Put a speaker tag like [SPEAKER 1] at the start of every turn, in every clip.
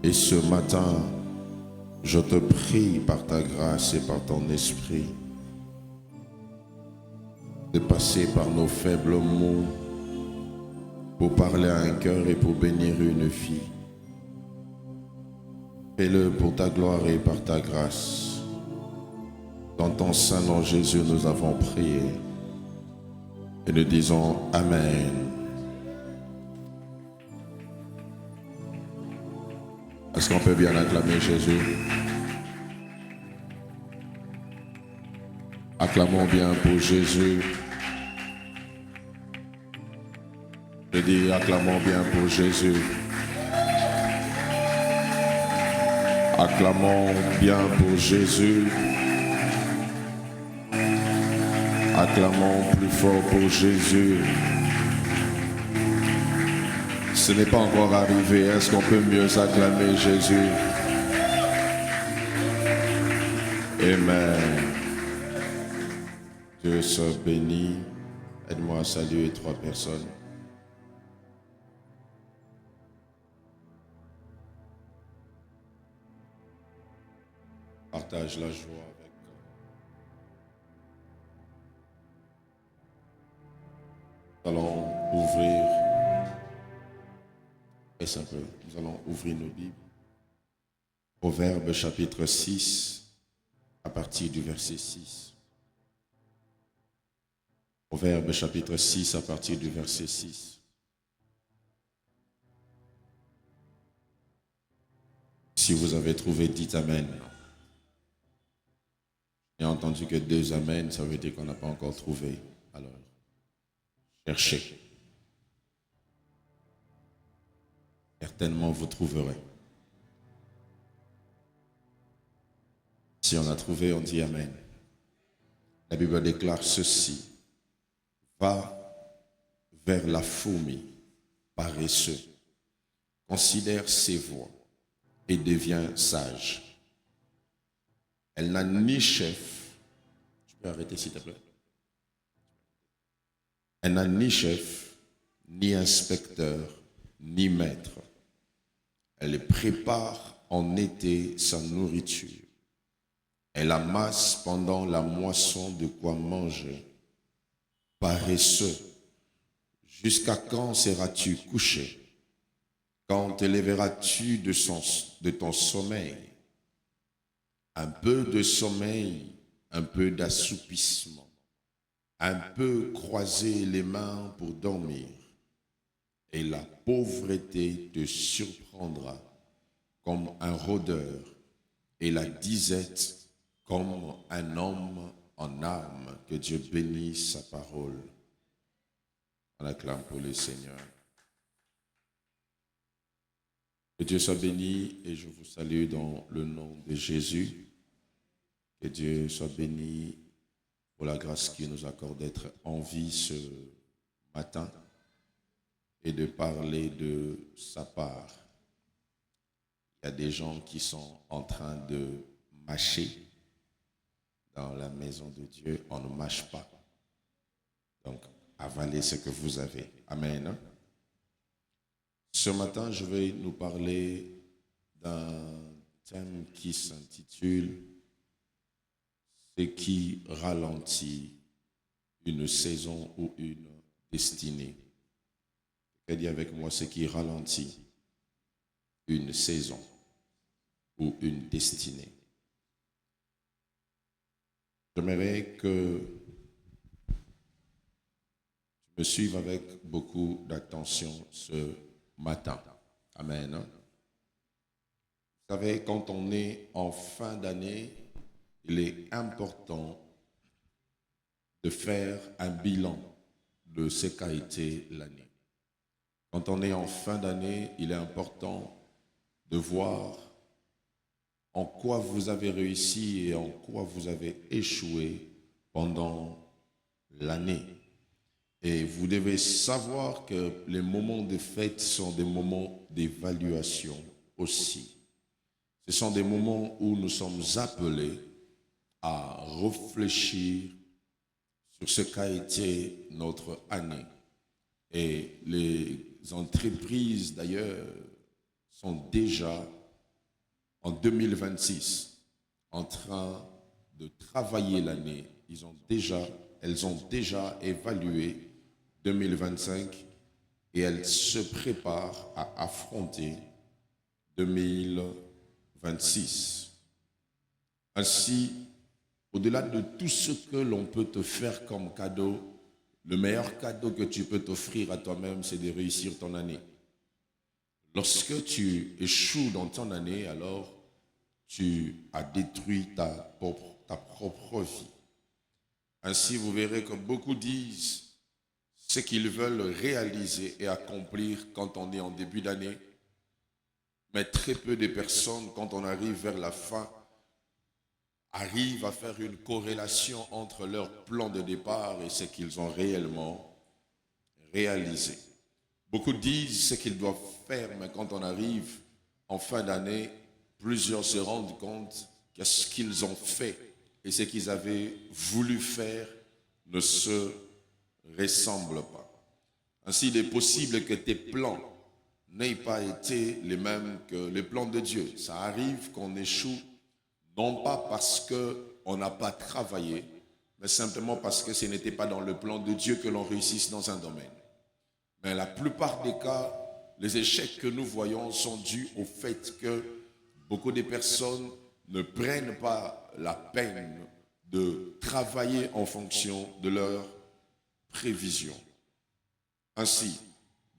[SPEAKER 1] Et ce matin, je te prie par ta grâce et par ton esprit de passer par nos faibles mots pour parler à un cœur et pour bénir une vie. Fais-le pour ta gloire et par ta grâce. Dans ton saint nom Jésus, nous avons prié et nous disons Amen. Est-ce qu'on peut bien acclamer Jésus? Acclamons bien pour Jésus. Je dis acclamons bien pour Jésus. Acclamons bien pour Jésus. Acclamons plus fort pour Jésus. Ce n'est pas encore arrivé. Est-ce qu'on peut mieux acclamer Jésus? Amen. Dieu soit béni. Aide-moi à saluer 3 personnes. Partage la joie avec eux. Nous allons ouvrir, et un peu, nous allons ouvrir nos Bibles. Proverbes chapitre 6, à partir du verset 6. Proverbes chapitre 6, à partir du verset 6. Si vous avez trouvé, dites Amen. J'ai entendu que 2 Amen, ça veut dire qu'on n'a pas encore trouvé. Alors, cherchez. Certainement, vous trouverez. Si on a trouvé, on dit Amen. La Bible déclare ceci. Va vers la fourmi, paresseux. Considère ses voies et deviens sage. Elle n'a ni chef. Tu peux arrêter s'il te plaît. Elle n'a ni chef, ni inspecteur, ni maître. Elle prépare en été sa nourriture. Elle amasse pendant la moisson de quoi manger. Paresseux, jusqu'à quand seras-tu couché? Quand te lèveras-tu de ton sommeil? Un peu de sommeil, un peu d'assoupissement, un peu croiser les mains pour dormir, et la pauvreté te surprendra comme un rôdeur, et la disette comme un homme en armes. Que Dieu bénisse sa parole. On acclame pour le Seigneur. Que Dieu soit béni et je vous salue dans le nom de Jésus. Que Dieu soit béni pour la grâce qu'il nous accorde d'être en vie ce matin et de parler de sa part. Il y a des gens qui sont en train de mâcher dans la maison de Dieu. On ne mâche pas. Donc, avalez ce que vous avez. Amen. Ce matin, je vais nous parler d'un thème qui s'intitule « Ce qui ralentit une saison ou une destinée ». Quelqu'un dit avec moi « Ce qui ralentit une saison ou une destinée ». J'aimerais que tu me suives avec beaucoup d'attention ce matin. Amen. Vous savez, quand on est en fin d'année, il est important de faire un bilan de ce qu'a été l'année. Quand on est en fin d'année, il est important de voir en quoi vous avez réussi et en quoi vous avez échoué pendant l'année. Et vous devez savoir que les moments de fête sont des moments d'évaluation aussi. Ce sont des moments où nous sommes appelés à réfléchir sur ce qu'a été notre année. Et les entreprises, d'ailleurs, sont déjà en 2026 en train de travailler l'année. Elles ont déjà évalué 2025 et elles se préparent à affronter 2026. Ainsi, au-delà de tout ce que l'on peut te faire comme cadeau, le meilleur cadeau que tu peux t'offrir à toi-même, c'est de réussir ton année. Lorsque tu échoues dans ton année, alors tu as détruit ta propre vie. Ainsi, vous verrez que beaucoup disent ce qu'ils veulent réaliser et accomplir quand on est en début d'année, mais très peu de personnes, quand on arrive vers la fin, arrivent à faire une corrélation entre leur plan de départ et ce qu'ils ont réellement réalisé. Beaucoup disent ce qu'ils doivent faire, mais quand on arrive en fin d'année, plusieurs se rendent compte que ce qu'ils ont fait et ce qu'ils avaient voulu faire ne se ressemblent pas. Ainsi, il est possible que tes plans n'aient pas été les mêmes que les plans de Dieu. Ça arrive qu'on échoue, non pas parce qu'on n'a pas travaillé, mais simplement parce que ce n'était pas dans le plan de Dieu que l'on réussisse dans un domaine. Mais la plupart des cas, les échecs que nous voyons sont dus au fait que beaucoup de personnes ne prennent pas la peine de travailler en fonction de leurs prévisions. Ainsi,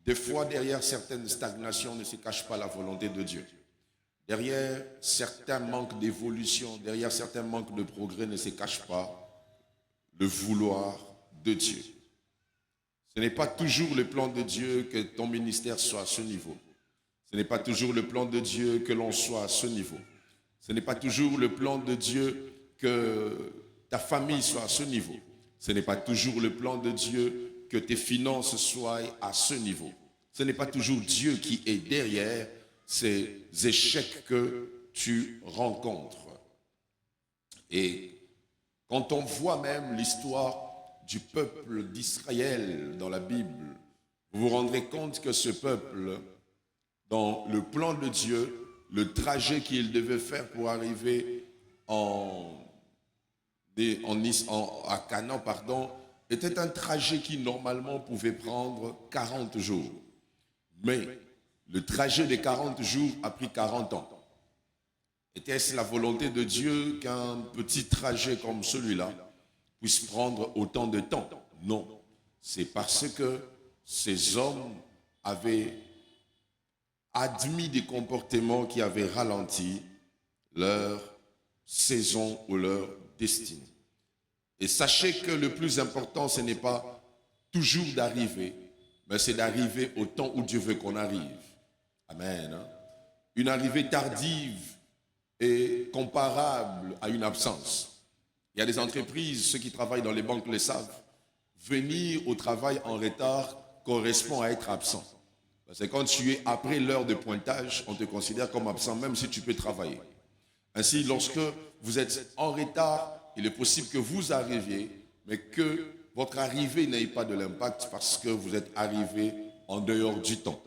[SPEAKER 1] des fois, derrière certaines stagnations ne se cache pas la volonté de Dieu. Derrière certains manques d'évolution, derrière certains manques de progrès ne se cache pas le vouloir de Dieu. Ce n'est pas toujours le plan de Dieu que ton ministère soit à ce niveau. Ce n'est pas toujours le plan de Dieu que l'on soit à ce niveau. Ce n'est pas toujours le plan de Dieu que ta famille soit à ce niveau. Ce n'est pas toujours le plan de Dieu que tes finances soient à ce niveau. Ce n'est pas toujours Dieu qui est derrière ces échecs que tu rencontres. Et quand on voit même l'histoire du peuple d'Israël dans la Bible, vous vous rendrez compte que ce peuple, dans le plan de Dieu, le trajet qu'il devait faire pour arriver à Canaan, était un trajet qui normalement pouvait prendre 40 jours. Mais le trajet de 40 jours a pris 40 ans. Était-ce la volonté de Dieu qu'un petit trajet comme celui-là puisse prendre autant de temps? Non. C'est parce que ces hommes avaient admis des comportements qui avaient ralenti leur saison ou leur destinée. Et sachez que le plus important, ce n'est pas toujours d'arriver, mais c'est d'arriver au temps où Dieu veut qu'on arrive. Amen. Une arrivée tardive est comparable à une absence. Il y a des entreprises, ceux qui travaillent dans les banques le savent, venir au travail en retard correspond à être absent. Parce que quand tu es après l'heure de pointage, on te considère comme absent, même si tu peux travailler. Ainsi, lorsque vous êtes en retard, il est possible que vous arriviez, mais que votre arrivée n'ait pas de l'impact parce que vous êtes arrivé en dehors du temps.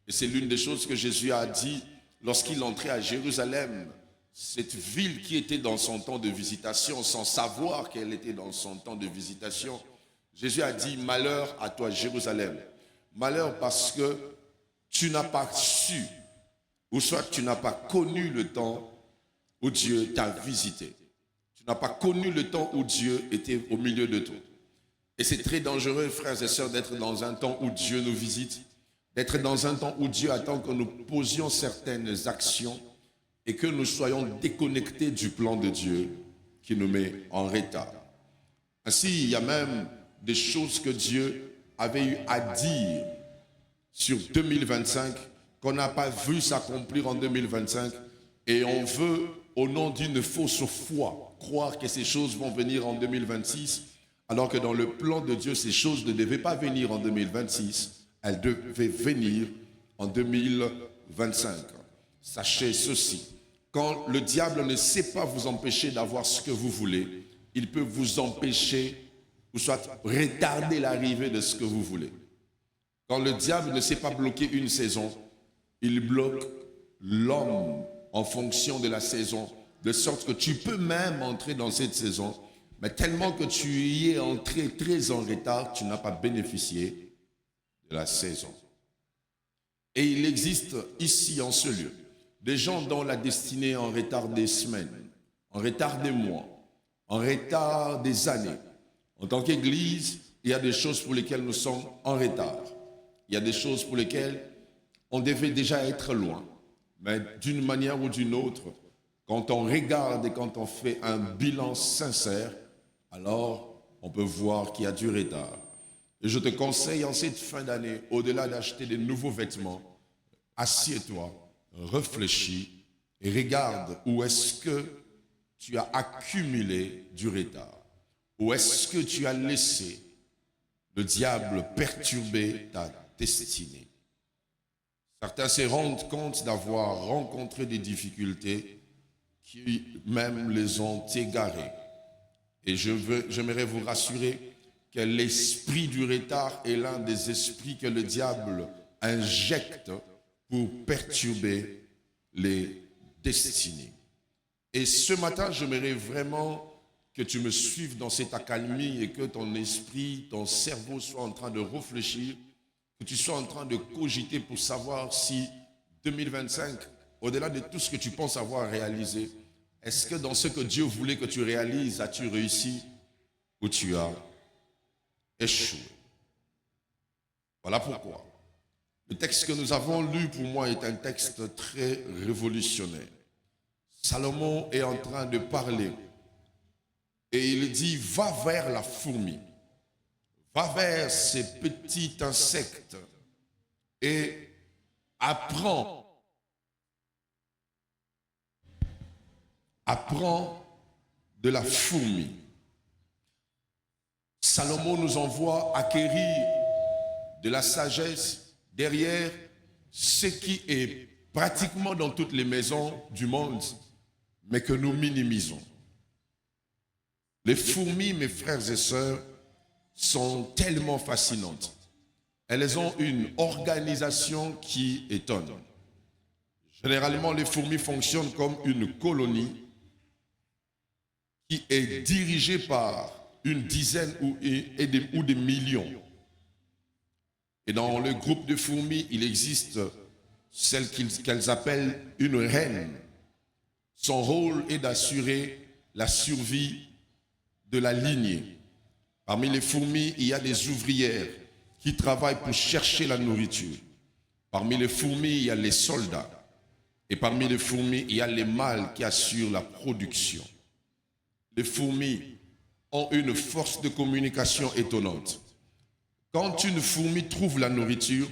[SPEAKER 1] Et c'est l'une des choses que Jésus a dit lorsqu'il entrait à Jérusalem, cette ville qui était dans son temps de visitation, sans savoir qu'elle était dans son temps de visitation. Jésus a dit, malheur à toi Jérusalem. Malheur parce que tu n'as pas su, ou soit tu n'as pas connu le temps où Dieu t'a visité. Tu n'as pas connu le temps où Dieu était au milieu de toi. Et c'est très dangereux, frères et sœurs, d'être dans un temps où Dieu nous visite, d'être dans un temps où Dieu attend que nous posions certaines actions et que nous soyons déconnectés du plan de Dieu qui nous met en retard. Ainsi, il y a même des choses que Dieu avait eu à dire sur 2025 qu'on n'a pas vu s'accomplir en 2025 et on veut, au nom d'une fausse foi, croire que ces choses vont venir en 2026 alors que dans le plan de Dieu, ces choses ne devaient pas venir en 2026, elles devaient venir en 2025. Sachez ceci, quand le diable ne sait pas vous empêcher d'avoir ce que vous voulez, il peut vous empêcher ou soit retarder l'arrivée de ce que vous voulez. Quand le diable ne sait pas bloquer une saison, il bloque l'homme en fonction de la saison, de sorte que tu peux même entrer dans cette saison, mais tellement que tu y es entré très en retard, tu n'as pas bénéficié de la saison. Et il existe ici, en ce lieu, des gens dont la destinée est en retard des semaines, en retard des mois, en retard des années. En tant qu'Église, il y a des choses pour lesquelles nous sommes en retard. Il y a des choses pour lesquelles on devait déjà être loin. Mais d'une manière ou d'une autre, quand on regarde et quand on fait un bilan sincère, alors on peut voir qu'il y a du retard. Et je te conseille en cette fin d'année, au-delà d'acheter de nouveaux vêtements, assieds-toi, réfléchis et regarde où est-ce que tu as accumulé du retard. Où est-ce que tu as laissé le diable perturber ta destinée. Certains se rendent compte d'avoir rencontré des difficultés qui même les ont égarés. Et j'aimerais vous rassurer que l'esprit du retard est l'un des esprits que le diable injecte pour perturber les destinées. Et ce matin, j'aimerais vraiment que tu me suives dans cette accalmie et que ton esprit, ton cerveau soit en train de réfléchir, que tu sois en train de cogiter pour savoir si 2025, au-delà de tout ce que tu penses avoir réalisé, est-ce que dans ce que Dieu voulait que tu réalises, as-tu réussi ou tu as échoué? Voilà pourquoi. Le texte que nous avons lu pour moi est un texte très révolutionnaire. Salomon est en train de parler et il dit, va vers la fourmi, va vers ces petits insectes et apprends de la fourmi. Salomon nous envoie acquérir de la sagesse derrière ce qui est pratiquement dans toutes les maisons du monde, mais que nous minimisons. Les fourmis, mes frères et sœurs, sont tellement fascinantes. Elles ont une organisation qui étonne. Généralement, les fourmis fonctionnent comme une colonie qui est dirigée par une dizaine ou des millions. Et dans le groupe de fourmis, il existe celle qu'elles appellent une reine. Son rôle est d'assurer la survie de la lignée. Parmi les fourmis, il y a des ouvrières qui travaillent pour chercher la nourriture. Parmi les fourmis, il y a les soldats. Et parmi les fourmis, il y a les mâles qui assurent la production. Les fourmis ont une force de communication étonnante. Quand une fourmi trouve la nourriture,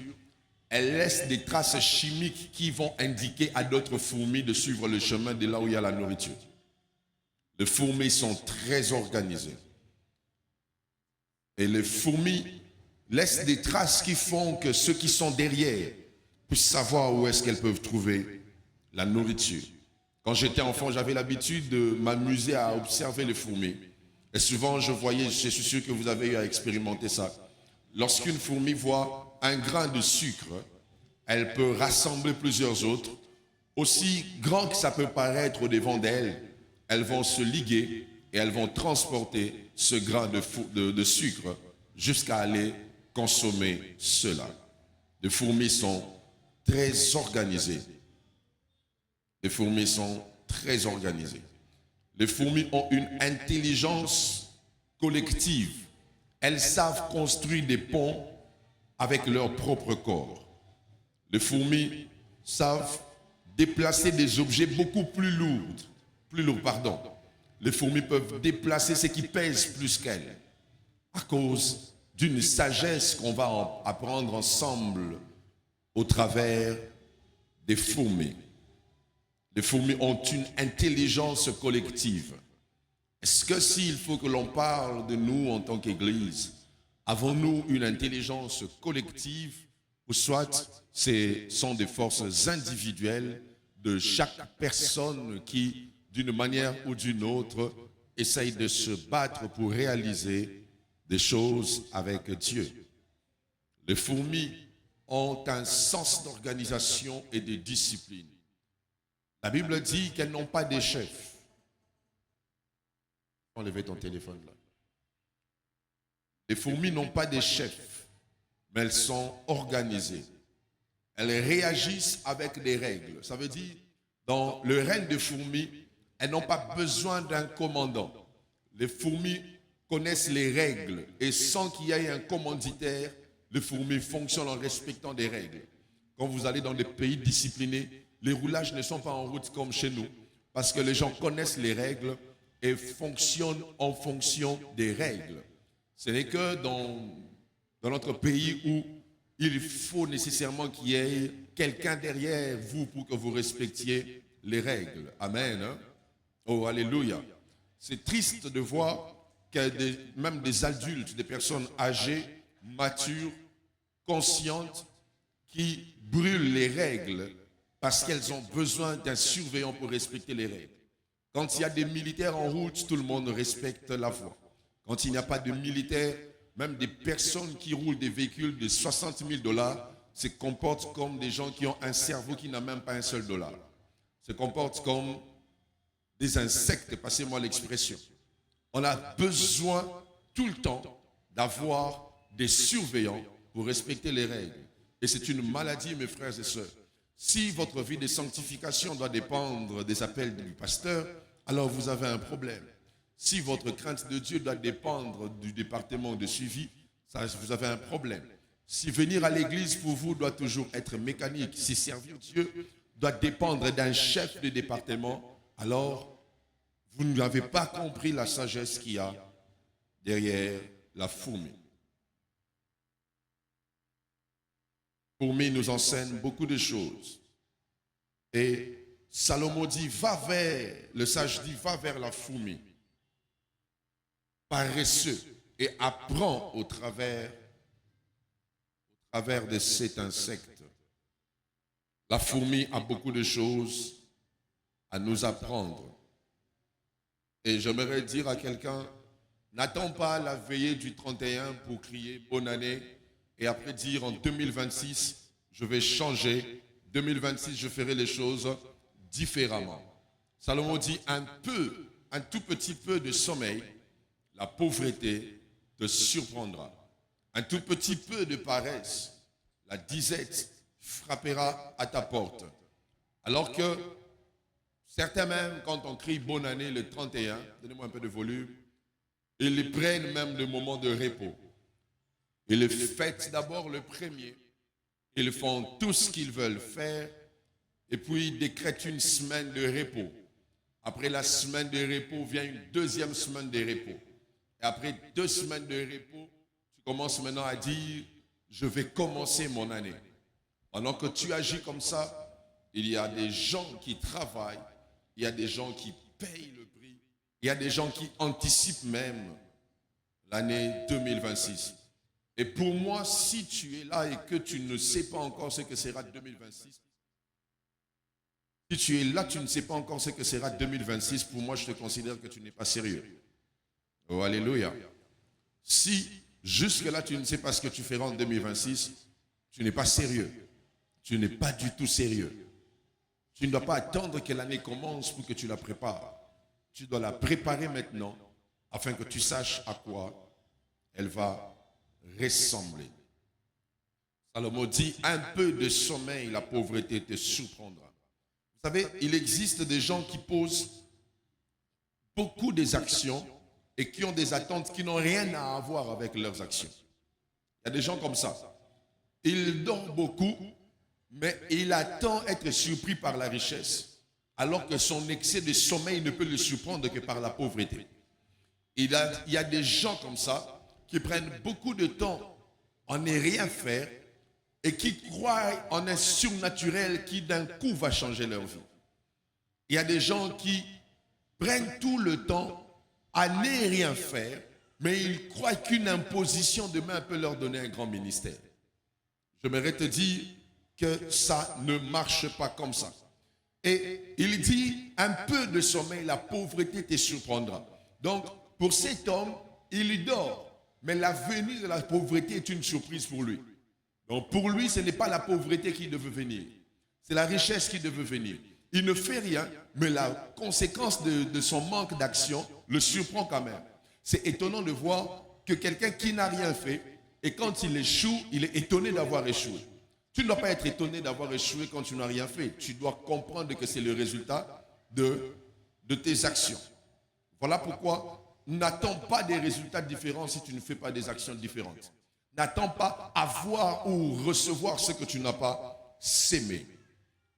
[SPEAKER 1] elle laisse des traces chimiques qui vont indiquer à d'autres fourmis de suivre le chemin de là où il y a la nourriture. Les fourmis sont très organisées. Et les fourmis laissent des traces qui font que ceux qui sont derrière puissent savoir où est-ce qu'elles peuvent trouver la nourriture. Quand j'étais enfant, j'avais l'habitude de m'amuser à observer les fourmis. Et souvent, je suis sûr que vous avez eu à expérimenter ça. Lorsqu'une fourmi voit un grain de sucre, elle peut rassembler plusieurs autres. Aussi grand que ça peut paraître au devant d'elle, elles vont se liguer et elles vont transporter ce grain de sucre jusqu'à aller consommer cela. Les fourmis sont très organisées. Les fourmis sont très organisées. Les fourmis ont une intelligence collective. Elles savent construire des ponts avec leur propre corps. Les fourmis savent déplacer des objets beaucoup plus lourds. Les fourmis peuvent déplacer ce qui pèse plus qu'elles à cause d'une sagesse qu'on va apprendre ensemble au travers des fourmis. Les fourmis ont une intelligence collective. Est-ce que s'il faut que l'on parle de nous en tant qu'Église, avons-nous une intelligence collective ou soit ce sont des forces individuelles de chaque personne qui, d'une manière ou d'une autre, essaye de se battre pour réaliser des choses avec Dieu? Les fourmis ont un sens d'organisation et de discipline. La Bible dit qu'elles n'ont pas de chef. Enlevez ton téléphone là. Les fourmis n'ont pas de chef, mais elles sont organisées. Elles réagissent avec des règles. Ça veut dire, dans le règne des fourmis, elles n'ont pas besoin d'un commandant. Les fourmis connaissent les règles et sans qu'il y ait un commanditaire, les fourmis fonctionnent en respectant des règles. Quand vous allez dans des pays disciplinés, les roulages ne sont pas en route comme chez nous parce que les gens connaissent les règles et fonctionnent en fonction des règles. Ce n'est que dans notre pays où il faut nécessairement qu'il y ait quelqu'un derrière vous pour que vous respectiez les règles. Amen. Hein? Oh, alléluia. C'est triste de voir que même des adultes, des personnes âgées, matures, conscientes, qui brûlent les règles parce qu'elles ont besoin d'un surveillant pour respecter les règles. Quand il y a des militaires en route, tout le monde respecte la voie. Quand il n'y a pas de militaires, même des personnes qui roulent des véhicules de 60 000 $ se comportent comme des gens qui ont un cerveau qui n'a même pas un seul dollar. Se comportent comme des insectes, passez-moi l'expression. On a besoin tout le temps d'avoir des surveillants pour respecter les règles. Et c'est une maladie, mes frères et sœurs. Si votre vie de sanctification doit dépendre des appels du pasteur, alors vous avez un problème. Si votre crainte de Dieu doit dépendre du département de suivi, ça, vous avez un problème. Si venir à l'église pour vous doit toujours être mécanique, si servir Dieu doit dépendre d'un chef de département, alors vous n'avez pas compris la sagesse qu'il y a derrière la fourmi. La fourmi nous enseigne beaucoup de choses. Et Salomon dit, le sage dit, va vers la fourmi, paresseux, et apprends au travers de cet insecte. La fourmi a beaucoup de choses à nous apprendre. Et j'aimerais dire à quelqu'un, n'attends pas la veillée du 31 pour crier bonne année et après dire en 2026, je vais changer. 2026, je ferai les choses différemment. Salomon dit un tout petit peu de sommeil, la pauvreté te surprendra. Un tout petit peu de paresse, la disette frappera à ta porte. Alors que certains même, quand on crie bonne année le 31, donnez-moi un peu de volume, ils prennent même le moment de repos. Ils le fêtent d'abord le premier. Ils font tout ce qu'ils veulent faire et puis ils décrètent une semaine de repos. Après la semaine de repos vient une deuxième semaine de repos. Et après 2 semaines de repos, tu commences maintenant à dire, je vais commencer mon année. Pendant que tu agis comme ça, il y a des gens qui travaillent, il y a des gens qui payent le prix, il y a des gens qui anticipent même l'année 2026. Et pour moi, si tu es là et que tu ne sais pas encore ce que sera 2026, si tu es là, tu ne sais pas encore ce que sera 2026, pour moi, je te considère que tu n'es pas sérieux. Oh, alléluia. Si jusque-là, tu ne sais pas ce que tu feras en 2026, tu n'es pas sérieux. Tu n'es pas du tout sérieux. Tu ne dois pas attendre que l'année commence pour que tu la prépares. Tu dois la préparer maintenant afin que tu saches à quoi elle va ressembler. Salomon dit, un peu de sommeil, la pauvreté te surprendra. Vous savez, il existe des gens qui posent beaucoup des actions et qui ont des attentes qui n'ont rien à voir avec leurs actions. Il y a des gens comme ça. Il dort beaucoup, mais il attend être surpris par la richesse, alors que son excès de sommeil ne peut le surprendre que par la pauvreté. Il y a des gens comme ça qui prennent beaucoup de temps à ne rien faire et qui croient en un surnaturel qui d'un coup va changer leur vie. Il y a des gens qui prennent tout le temps à ne rien faire, mais ils croient qu'une imposition demain peut leur donner un grand ministère. J'aimerais te dire que ça ne marche pas comme ça. Et il dit, un peu de sommeil, la pauvreté te surprendra. Donc, pour cet homme, il dort, mais la venue de la pauvreté est une surprise pour lui. Donc, pour lui, ce n'est pas la pauvreté qui devait venir, c'est la richesse qui devait venir. Il ne fait rien, mais la conséquence de son manque d'action le surprend quand même. C'est étonnant de voir que quelqu'un qui n'a rien fait, et quand il échoue, il est étonné d'avoir échoué. Tu ne dois pas être étonné d'avoir échoué quand tu n'as rien fait. Tu dois comprendre que c'est le résultat de tes actions. Voilà pourquoi n'attends pas des résultats différents si tu ne fais pas des actions différentes. N'attends pas avoir ou recevoir ce que tu n'as pas sémé.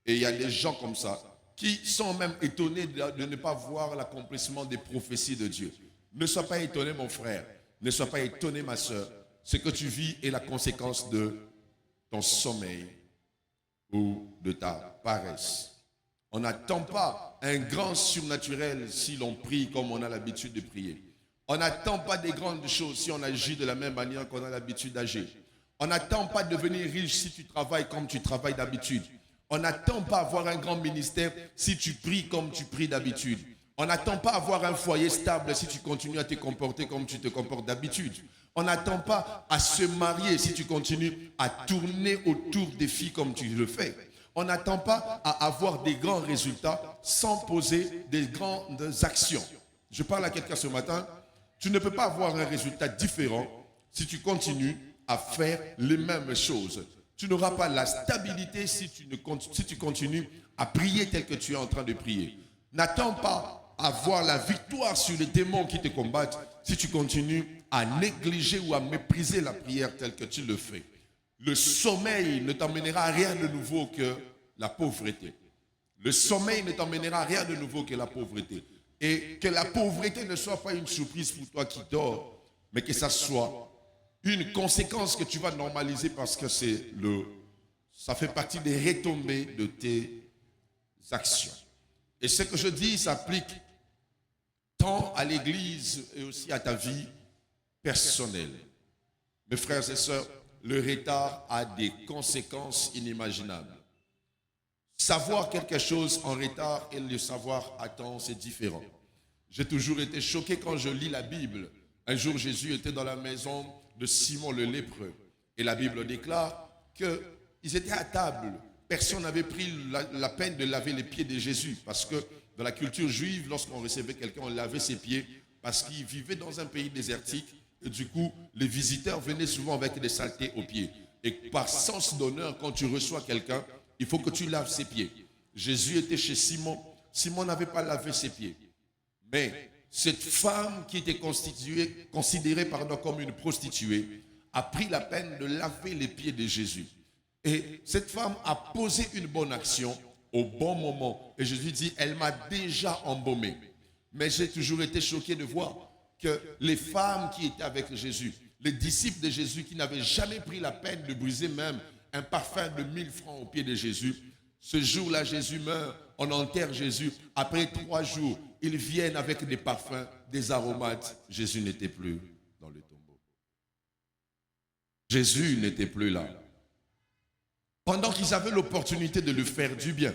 [SPEAKER 1] Et il y a des gens comme ça qui sont même étonnés de ne pas voir l'accomplissement des prophéties de Dieu. Ne sois pas étonné, mon frère. Ne sois pas étonné, ma soeur. Ce que tu vis est la conséquence de ton sommeil ou de ta paresse. On n'attend pas un grand surnaturel si l'on prie comme on a l'habitude de prier. On n'attend pas des grandes choses si on agit de la même manière qu'on a l'habitude d'agir. On n'attend pas de devenir riche si tu travailles comme tu travailles d'habitude. On n'attend pas avoir un grand ministère si tu pries comme tu pries d'habitude. On n'attend pas avoir un foyer stable si tu continues à te comporter comme tu te comportes d'habitude. On n'attend pas à se marier si tu continues à tourner autour des filles comme tu le fais. On n'attend pas à avoir des grands résultats sans poser des grandes actions. Je parle à quelqu'un ce matin. Tu ne peux pas avoir un résultat différent si tu continues à faire les mêmes choses. Tu n'auras pas la stabilité si tu continues à prier tel que tu es en train de prier. N'attends pas à avoir la victoire sur les démons qui te combattent si tu continues à négliger ou à mépriser la prière telle que tu le fais. Le sommeil ne t'emmènera à rien de nouveau que la pauvreté. Le sommeil ne t'emmènera à rien de nouveau que la pauvreté. Et que la pauvreté ne soit pas une surprise pour toi qui dors, mais que ça soit une conséquence que tu vas normaliser parce que ça fait partie des retombées de tes actions. Et ce que je dis s'applique tant à l'Église et aussi à ta vie personnelle. Mes frères et sœurs, le retard a des conséquences inimaginables. Savoir quelque chose en retard et le savoir à temps, c'est différent. J'ai toujours été choqué quand je lis la Bible. Un jour, Jésus était dans la maison de Simon le lépreux. Et la Bible déclare qu'ils étaient à table. Personne n'avait pris la peine de laver les pieds de Jésus. Parce que dans la culture juive, lorsqu'on recevait quelqu'un, on lavait ses pieds. Parce qu'il vivait dans un pays désertique. Et du coup, les visiteurs venaient souvent avec des saletés aux pieds. Et par sens d'honneur, quand tu reçois quelqu'un, il faut que tu laves ses pieds. Jésus était chez Simon. Simon n'avait pas lavé ses pieds. Mais cette femme qui était considérée comme une prostituée a pris la peine de laver les pieds de Jésus. Et cette femme a posé une bonne action au bon moment. Et Jésus dit, elle m'a déjà embaumé. Mais j'ai toujours été choqué de voir que les femmes qui étaient avec Jésus, les disciples de Jésus qui n'avaient jamais pris la peine de briser même un parfum de 1000 francs aux pieds de Jésus, ce jour-là, Jésus meurt, on enterre Jésus. Après 3 jours, ils viennent avec des parfums, des aromates. Jésus n'était plus dans le tombeau. Jésus n'était plus là. Pendant qu'ils avaient l'opportunité de lui faire du bien,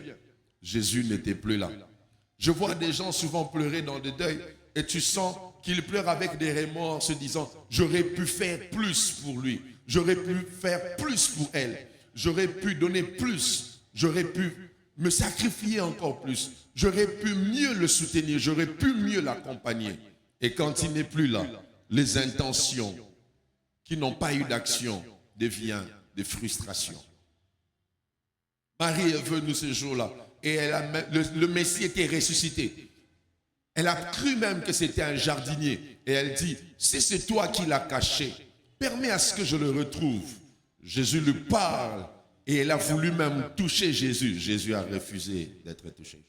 [SPEAKER 1] Jésus n'était plus là. Je vois des gens souvent pleurer dans des deuils et tu sens qu'ils pleurent avec des remords se disant « J'aurais pu faire plus pour lui, j'aurais pu faire plus pour elle, j'aurais pu donner plus, j'aurais pu me sacrifier encore plus, j'aurais pu mieux le soutenir, j'aurais pu mieux l'accompagner. » Et quand il n'est plus là, les intentions qui n'ont pas eu d'action deviennent des frustrations. Marie est venue ce jour-là et le Messie était ressuscité. Elle a cru même que c'était un jardinier. Et elle dit, si c'est toi qui l'as caché, permets à ce que je le retrouve. Jésus lui parle et elle a voulu même toucher Jésus. Jésus a refusé d'être touché.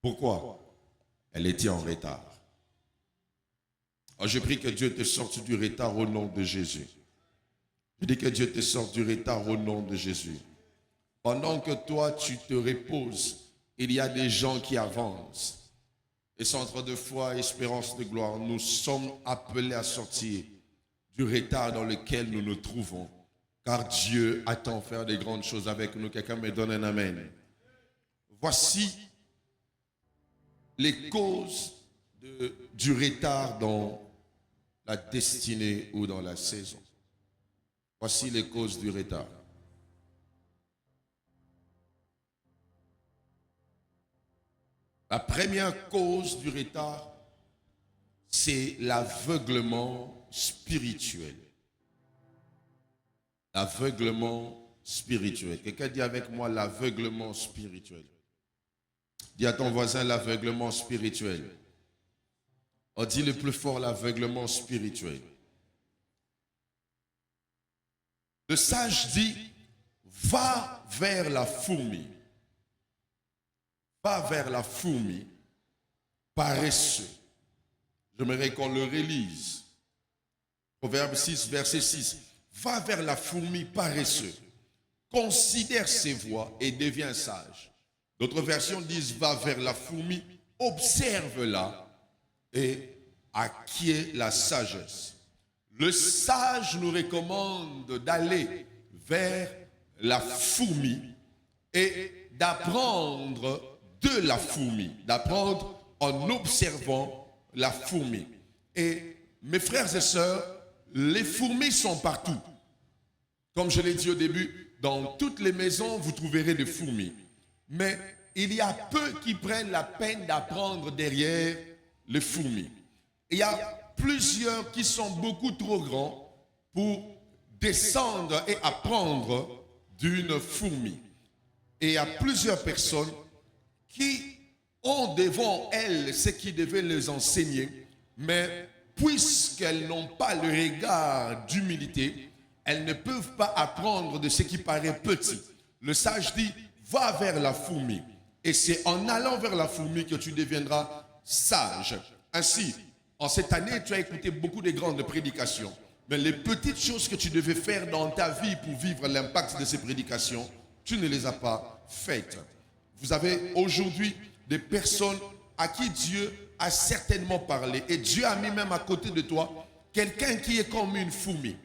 [SPEAKER 1] Pourquoi? Elle était en retard. Alors je prie que Dieu te sorte du retard au nom de Jésus. Je dis que Dieu te sorte du retard au nom de Jésus. Pendant que toi, tu te reposes, il y a des gens qui avancent. Et centre de foi, espérance de gloire, nous sommes appelés à sortir du retard dans lequel nous nous trouvons. Car Dieu attend faire des grandes choses avec nous. Quelqu'un me donne un amen. Voici les causes du retard dans la destinée ou dans la saison. Voici les causes du retard. La première cause du retard, c'est l'aveuglement spirituel. L'aveuglement spirituel. Quelqu'un dit avec moi l'aveuglement spirituel. Dis à ton voisin l'aveuglement spirituel. On dit le plus fort l'aveuglement spirituel. Le sage dit, va vers la fourmi. Va vers la fourmi, paresseux. J'aimerais qu'on le relise. Proverbe 6, verset 6. Va vers la fourmi, paresseux. Considère ses voies et deviens sage. D'autres versions disent, va vers la fourmi, observe-la et acquiert la sagesse. Le sage nous recommande d'aller vers la fourmi et d'apprendre de la fourmi, d'apprendre en observant la fourmi. Et mes frères et sœurs, les fourmis sont partout. Comme je l'ai dit au début, dans toutes les maisons, vous trouverez des fourmis. Mais il y a peu qui prennent la peine d'apprendre derrière les fourmis. Il y a plusieurs qui sont beaucoup trop grands pour descendre et apprendre d'une fourmi. Et il y a plusieurs personnes qui ont devant elles ce qui devait les enseigner, mais puisqu'elles n'ont pas le regard d'humilité, elles ne peuvent pas apprendre de ce qui paraît petit. Le sage dit, va vers la fourmi. Et c'est en allant vers la fourmi que tu deviendras sage. Ainsi, en cette année, tu as écouté beaucoup de grandes prédications. Mais les petites choses que tu devais faire dans ta vie pour vivre l'impact de ces prédications, tu ne les as pas faites. Vous avez aujourd'hui des personnes à qui Dieu a certainement parlé. Et Dieu a mis même à côté de toi quelqu'un qui est comme une fourmi,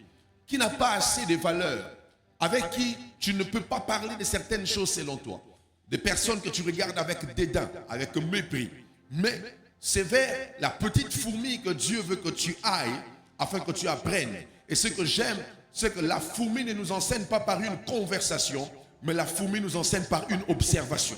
[SPEAKER 1] qui n'a pas assez de valeur, avec qui tu ne peux pas parler de certaines choses selon toi. Des personnes que tu regardes avec dédain, avec mépris. Mais c'est vers la petite fourmi que Dieu veut que tu ailles afin que tu apprennes. Et ce que j'aime, c'est que la fourmi ne nous enseigne pas par une conversation, mais la fourmi nous enseigne par une observation.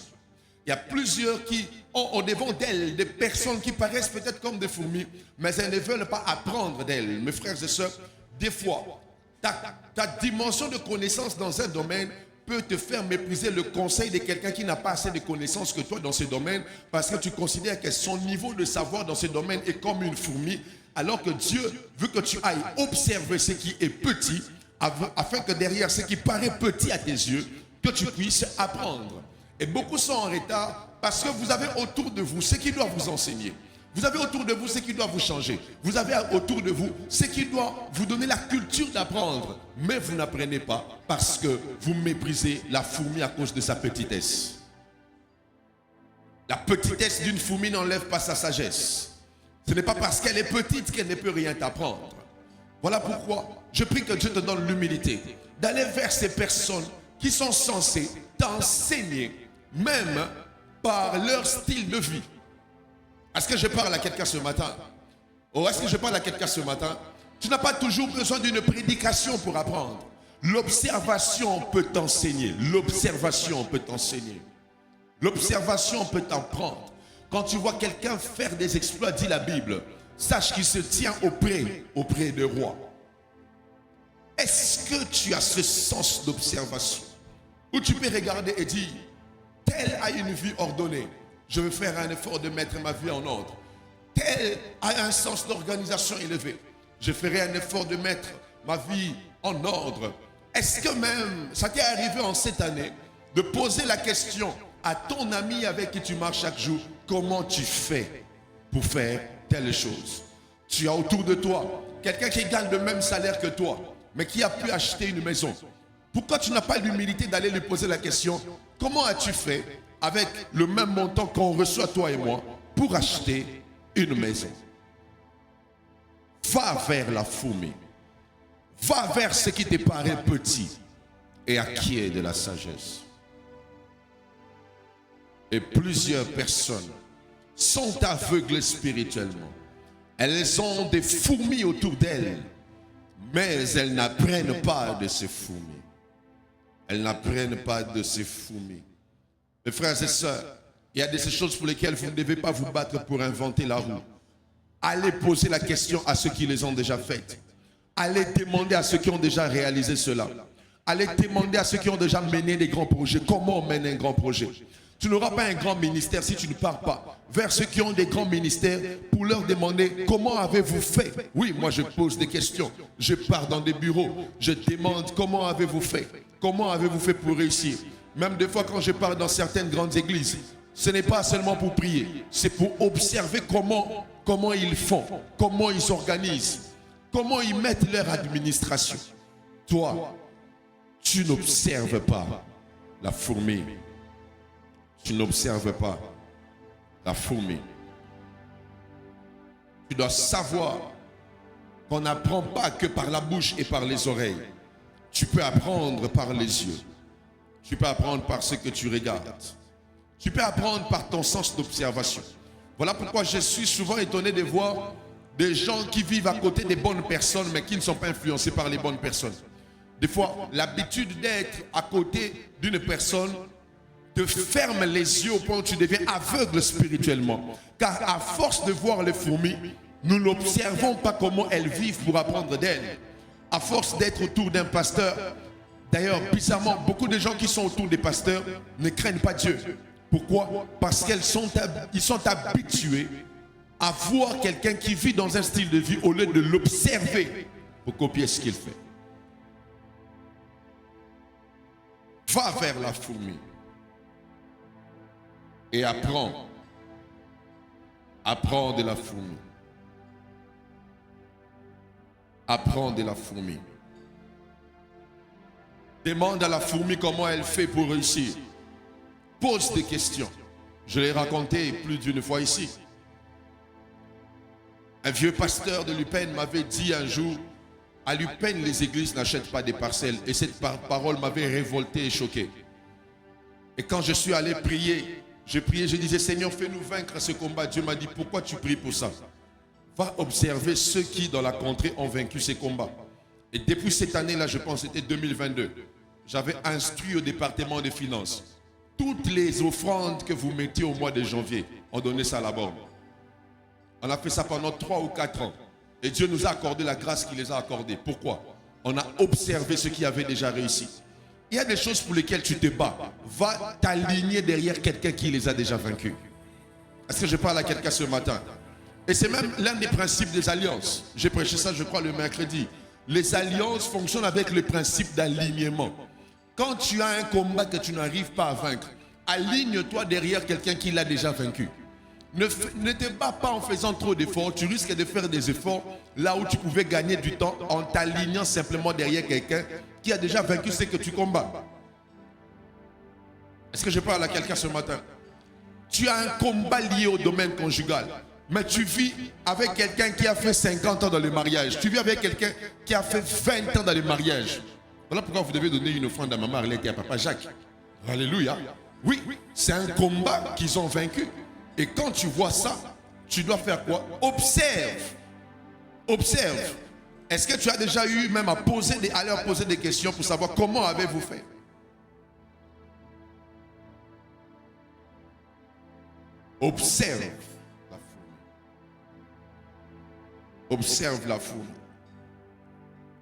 [SPEAKER 1] Il y a plusieurs qui ont au-devant d'elles des personnes qui paraissent peut-être comme des fourmis, mais elles ne veulent pas apprendre d'elles. Mes frères et sœurs, des fois, ta dimension de connaissance dans un domaine peut te faire mépriser le conseil de quelqu'un qui n'a pas assez de connaissances que toi dans ce domaine, parce que tu considères que son niveau de savoir dans ce domaine est comme une fourmi, alors que Dieu veut que tu ailles observer ce qui est petit, afin que derrière ce qui paraît petit à tes yeux, que tu puisses apprendre. Et beaucoup sont en retard parce que vous avez autour de vous ce qui doit vous enseigner. Vous avez autour de vous ce qui doit vous changer. Vous avez autour de vous ce qui doit vous donner la culture d'apprendre. Mais vous n'apprenez pas parce que vous méprisez la fourmi à cause de sa petitesse. La petitesse d'une fourmi n'enlève pas sa sagesse. Ce n'est pas parce qu'elle est petite qu'elle ne peut rien t'apprendre. Voilà pourquoi je prie que Dieu te donne l'humilité d'aller vers ces personnes qui sont censées t'enseigner, même par leur style de vie. Est-ce que je parle à quelqu'un ce matin? Ou est-ce que je parle à quelqu'un ce matin? Tu n'as pas toujours besoin d'une prédication pour apprendre. L'observation peut t'enseigner. L'observation peut t'enseigner. L'observation peut t'apprendre. Quand tu vois quelqu'un faire des exploits, dit la Bible, sache qu'il se tient auprès des rois. Est-ce que tu as ce sens d'observation où tu peux regarder et dire, tel a une vie ordonnée, je vais faire un effort de mettre ma vie en ordre. Tel a un sens d'organisation élevé, je ferai un effort de mettre ma vie en ordre. Est-ce que même, ça t'est arrivé en cette année, de poser la question à ton ami avec qui tu marches chaque jour, comment tu fais pour faire telle chose? Tu as autour de toi quelqu'un qui gagne le même salaire que toi, mais qui a pu acheter une maison. Pourquoi tu n'as pas l'humilité d'aller lui poser la question, comment as-tu fait avec le même montant qu'on reçoit toi et moi pour acheter une maison? Va vers la fourmi. Va vers ce qui te paraît petit et acquiert de la sagesse. Et plusieurs personnes sont aveuglées spirituellement. Elles ont des fourmis autour d'elles, mais elles n'apprennent pas de ces fourmis. Elles n'apprennent pas de ces fourmis. Mes frères et sœurs, Il y a des choses pour lesquelles vous ne devez pas vous battre pour inventer la roue. Allez poser la question à ceux qui les ont déjà faites. Allez demander à ceux qui ont déjà réalisé cela. Allez demander à ceux qui ont déjà mené des grands projets. Comment on mène un grand projet? Tu n'auras pas un grand ministère si tu ne pars pas vers ceux qui ont des grands ministères pour leur demander comment avez-vous fait. Oui, moi je pose des questions. Je pars dans des bureaux. Je demande comment avez-vous fait. Comment avez-vous fait pour réussir? Même des fois quand je pars dans certaines grandes églises, ce n'est pas seulement pour prier. C'est pour observer comment ils font, comment ils s'organisent, comment ils mettent leur administration. Toi, tu n'observes pas la fourmi. Tu n'observes pas la fourmi. Tu dois savoir qu'on n'apprend pas que par la bouche et par les oreilles. Tu peux apprendre par les yeux. Tu peux apprendre par ce que tu regardes. Tu peux apprendre par ton sens d'observation. Voilà pourquoi je suis souvent étonné de voir des gens qui vivent à côté des bonnes personnes mais qui ne sont pas influencés par les bonnes personnes. Des fois, l'habitude d'être à côté d'une personne te ferme les yeux au point où tu deviens aveugle spirituellement. Car à force de voir les fourmis, nous n'observons pas comment elles vivent pour apprendre d'elles. À force d'être autour d'un pasteur, d'ailleurs, bizarrement, beaucoup de gens qui sont autour des pasteurs ne craignent pas Dieu. Pourquoi? Parce qu'ils sont habitués à voir quelqu'un qui vit dans un style de vie au lieu de l'observer pour copier ce qu'il fait. Va vers la fourmi et apprends. Apprends de la fourmi. Apprends de la fourmi. Demande à la fourmi comment elle fait pour réussir. Pose des questions. Je l'ai raconté plus d'une fois ici. Un vieux pasteur de Lupin m'avait dit un jour, à Lupin, les églises n'achètent pas des parcelles. Et cette parole m'avait révolté et choqué. Et quand je suis allé prier, je disais, Seigneur, fais-nous vaincre ce combat. Dieu m'a dit, pourquoi tu pries pour ça? Va observer ceux qui, dans la contrée, ont vaincu ces combats. Et depuis cette année-là, je pense que c'était 2022, j'avais instruit au département des finances. Toutes les offrandes que vous mettiez au mois de janvier, on donnait ça à la borne. On a fait ça pendant 3 ou 4 ans. Et Dieu nous a accordé la grâce qu'il les a accordées. Pourquoi? On a observé ce qui avait déjà réussi. Il y a des choses pour lesquelles tu te bats. Va t'aligner derrière quelqu'un qui les a déjà vaincus. Est-ce que je parle à quelqu'un ce matin? Et c'est même l'un des principes des alliances. J'ai prêché ça, je crois, le mercredi. Les alliances fonctionnent avec le principe d'alignement. Quand tu as un combat que tu n'arrives pas à vaincre, aligne-toi derrière quelqu'un qui l'a déjà vaincu. Ne te bats pas en faisant trop d'efforts. Tu risques de faire des efforts là où tu pouvais gagner du temps en t'alignant simplement derrière quelqu'un qui a déjà vaincu ce que tu combats. Est-ce que je parle à quelqu'un ce matin? Tu as un combat lié au domaine conjugal, mais tu vis avec quelqu'un qui a fait 50 ans dans le mariage. Tu vis avec quelqu'un qui a fait 20 ans dans le mariage. Voilà pourquoi vous devez donner une offrande à maman Arlette et à papa Jacques. Alléluia. Oui, c'est un combat qu'ils ont vaincu. Et quand tu vois ça, tu dois faire quoi? Observe. Observe. Est-ce que tu as déjà eu même à leur poser des questions pour savoir comment avez-vous fait? Observe la fourmi. Observe la fourmi.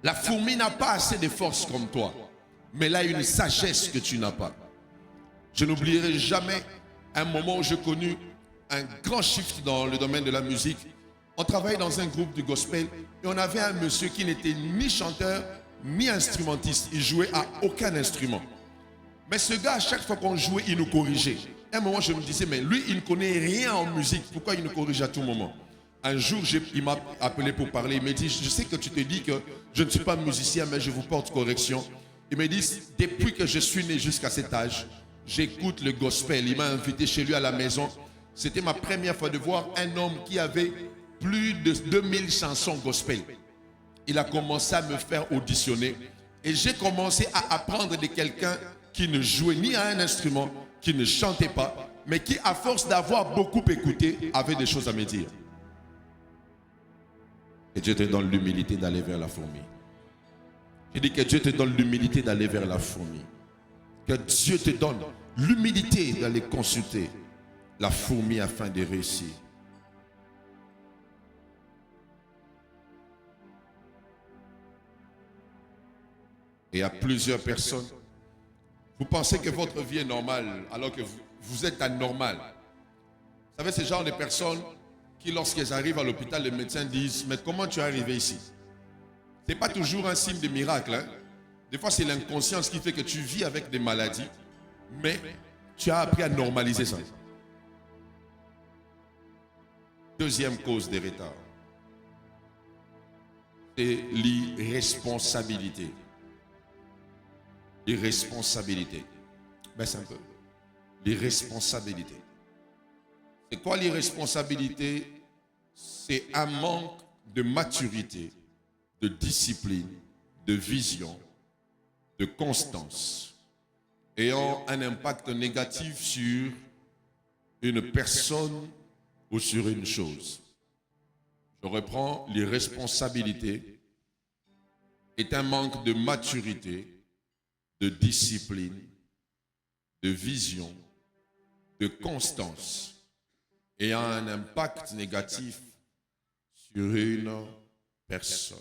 [SPEAKER 1] La fourmi n'a pas assez de force comme toi, mais elle a une sagesse que tu n'as pas. Je n'oublierai jamais un moment où j'ai connu un grand shift dans le domaine de la musique. On travaillait dans un groupe de gospel et on avait un monsieur qui n'était ni chanteur ni instrumentiste. Il jouait à aucun instrument. Mais ce gars, à chaque fois qu'on jouait, il nous corrigeait. À un moment, je me disais, mais lui, il ne connaît rien en musique. Pourquoi il nous corrige à tout moment? Un jour, il m'a appelé pour parler. Il m'a dit, je sais que tu te dis que je ne suis pas musicien, mais je vous porte correction. Il m'a dit, depuis que je suis né jusqu'à cet âge, j'écoute le gospel. Il m'a invité chez lui à la maison. C'était ma première fois de voir un homme qui avait plus de 2000 chansons gospel. Il a commencé à me faire auditionner. Et j'ai commencé à apprendre de quelqu'un qui ne jouait ni à un instrument, qui ne chantait pas, mais qui, à force d'avoir beaucoup écouté, avait des choses à me dire. Et Dieu te donne l'humilité d'aller vers la fourmi. Je dis que Dieu te donne l'humilité d'aller vers la fourmi. Que Dieu te donne l'humilité d'aller consulter la fourmi afin de réussir. Et à plusieurs personnes, vous pensez que votre vie est normale alors que vous êtes anormal. Vous savez, ce genre de personnes qui, lorsqu'elles arrivent à l'hôpital, les médecins disent « Mais comment tu es arrivé ici ?» Ce n'est pas toujours un signe de miracle. Hein? Des fois, c'est l'inconscience qui fait que tu vis avec des maladies, mais tu as appris à normaliser ça. Deuxième cause des retards, c'est l'irresponsabilité. L'irresponsabilité. Baisse un peu. L'irresponsabilité. C'est quoi l'irresponsabilité? C'est un manque de maturité, de discipline, de vision, de constance, ayant un impact négatif sur une personne ou sur une chose. Je reprends, l'irresponsabilité est un manque de maturité, de discipline, de vision, de constance, ayant un impact négatif sur une personne.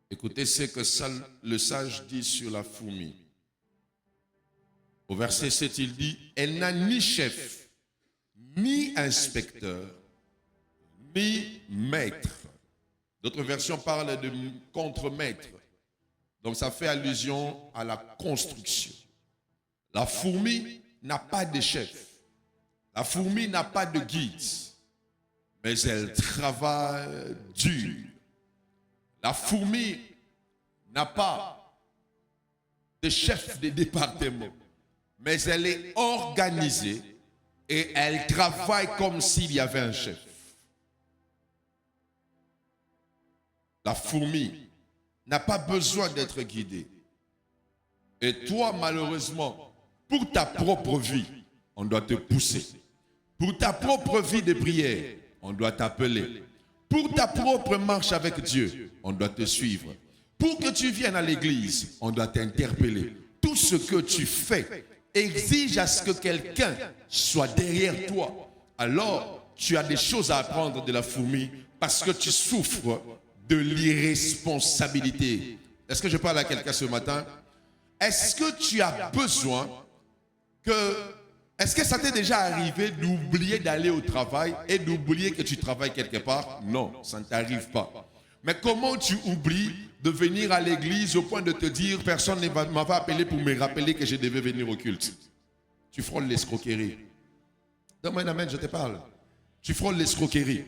[SPEAKER 1] Écoutez ce que le sage dit sur la fourmi. Au verset 7, il dit « Elle n'a ni chef, ni inspecteur, ni maître. » D'autres versions parlent de contre-maître. Donc ça fait allusion à la construction. La fourmi n'a pas de chef. La fourmi n'a pas de guide. Mais elle travaille dur. La fourmi n'a pas de chef de département. Mais elle est organisée et elle travaille comme s'il y avait un chef. La fourmi n'a pas besoin d'être guidée. Et toi, malheureusement, pour ta propre vie, on doit te pousser. Pour ta propre vie de prière, on doit t'appeler. Pour ta propre marche avec Dieu, on doit te suivre. Pour que tu viennes à l'église, on doit t'interpeller. Tout ce que tu fais exige à ce que quelqu'un soit derrière toi. Alors, tu as des choses à apprendre de la fourmi parce que tu souffres de l'irresponsabilité. Est-ce que je parle à quelqu'un ce matin? Est-ce que tu as besoin est-ce que ça t'est déjà arrivé d'oublier d'aller au travail et d'oublier que tu travailles quelque part? Non, ça ne t'arrive pas. Mais comment tu oublies de venir à l'église au point de te dire « Personne ne m'avait appelé pour me rappeler que je devais venir au culte ». Tu frôles l'escroquerie. Donne-moi un amen, je te parle. Tu frôles l'escroquerie.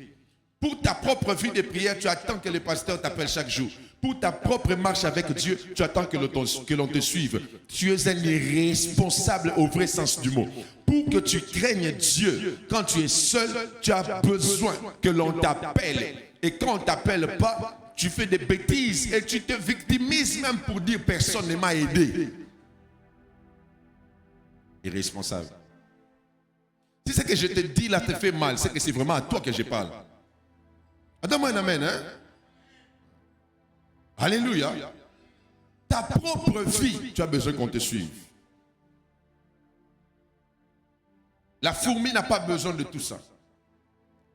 [SPEAKER 1] Pour ta propre vie de prière, tu attends que le pasteur t'appelle chaque jour. Pour ta propre marche avec Dieu, tu attends que l'on te suive. Tu es un irresponsable au vrai sens du mot. Pour que tu craignes Dieu, quand tu es seul, tu as besoin que l'on t'appelle. Et quand on ne t'appelle pas, tu fais des bêtises et tu te victimises même pour dire « personne ne m'a aidé ». Irresponsable. Si ce que je te dis là te fait mal, c'est que c'est vraiment à toi que je parle. Donne-moi un amen, hein? Alléluia. Ta propre vie, tu as besoin qu'on te suive. La fourmi n'a pas besoin de tout ça.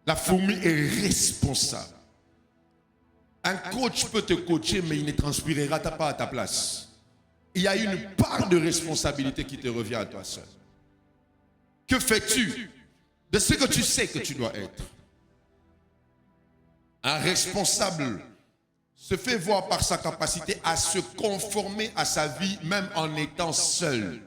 [SPEAKER 1] La fourmi est responsable. Un coach peut te coacher, mais il ne transpirera pas à ta place. Il y a une part de responsabilité qui te revient à toi seul. Que fais-tu de ce que tu sais que tu dois être? Un responsable se fait voir par sa capacité à se conformer à sa vie, même en étant seul.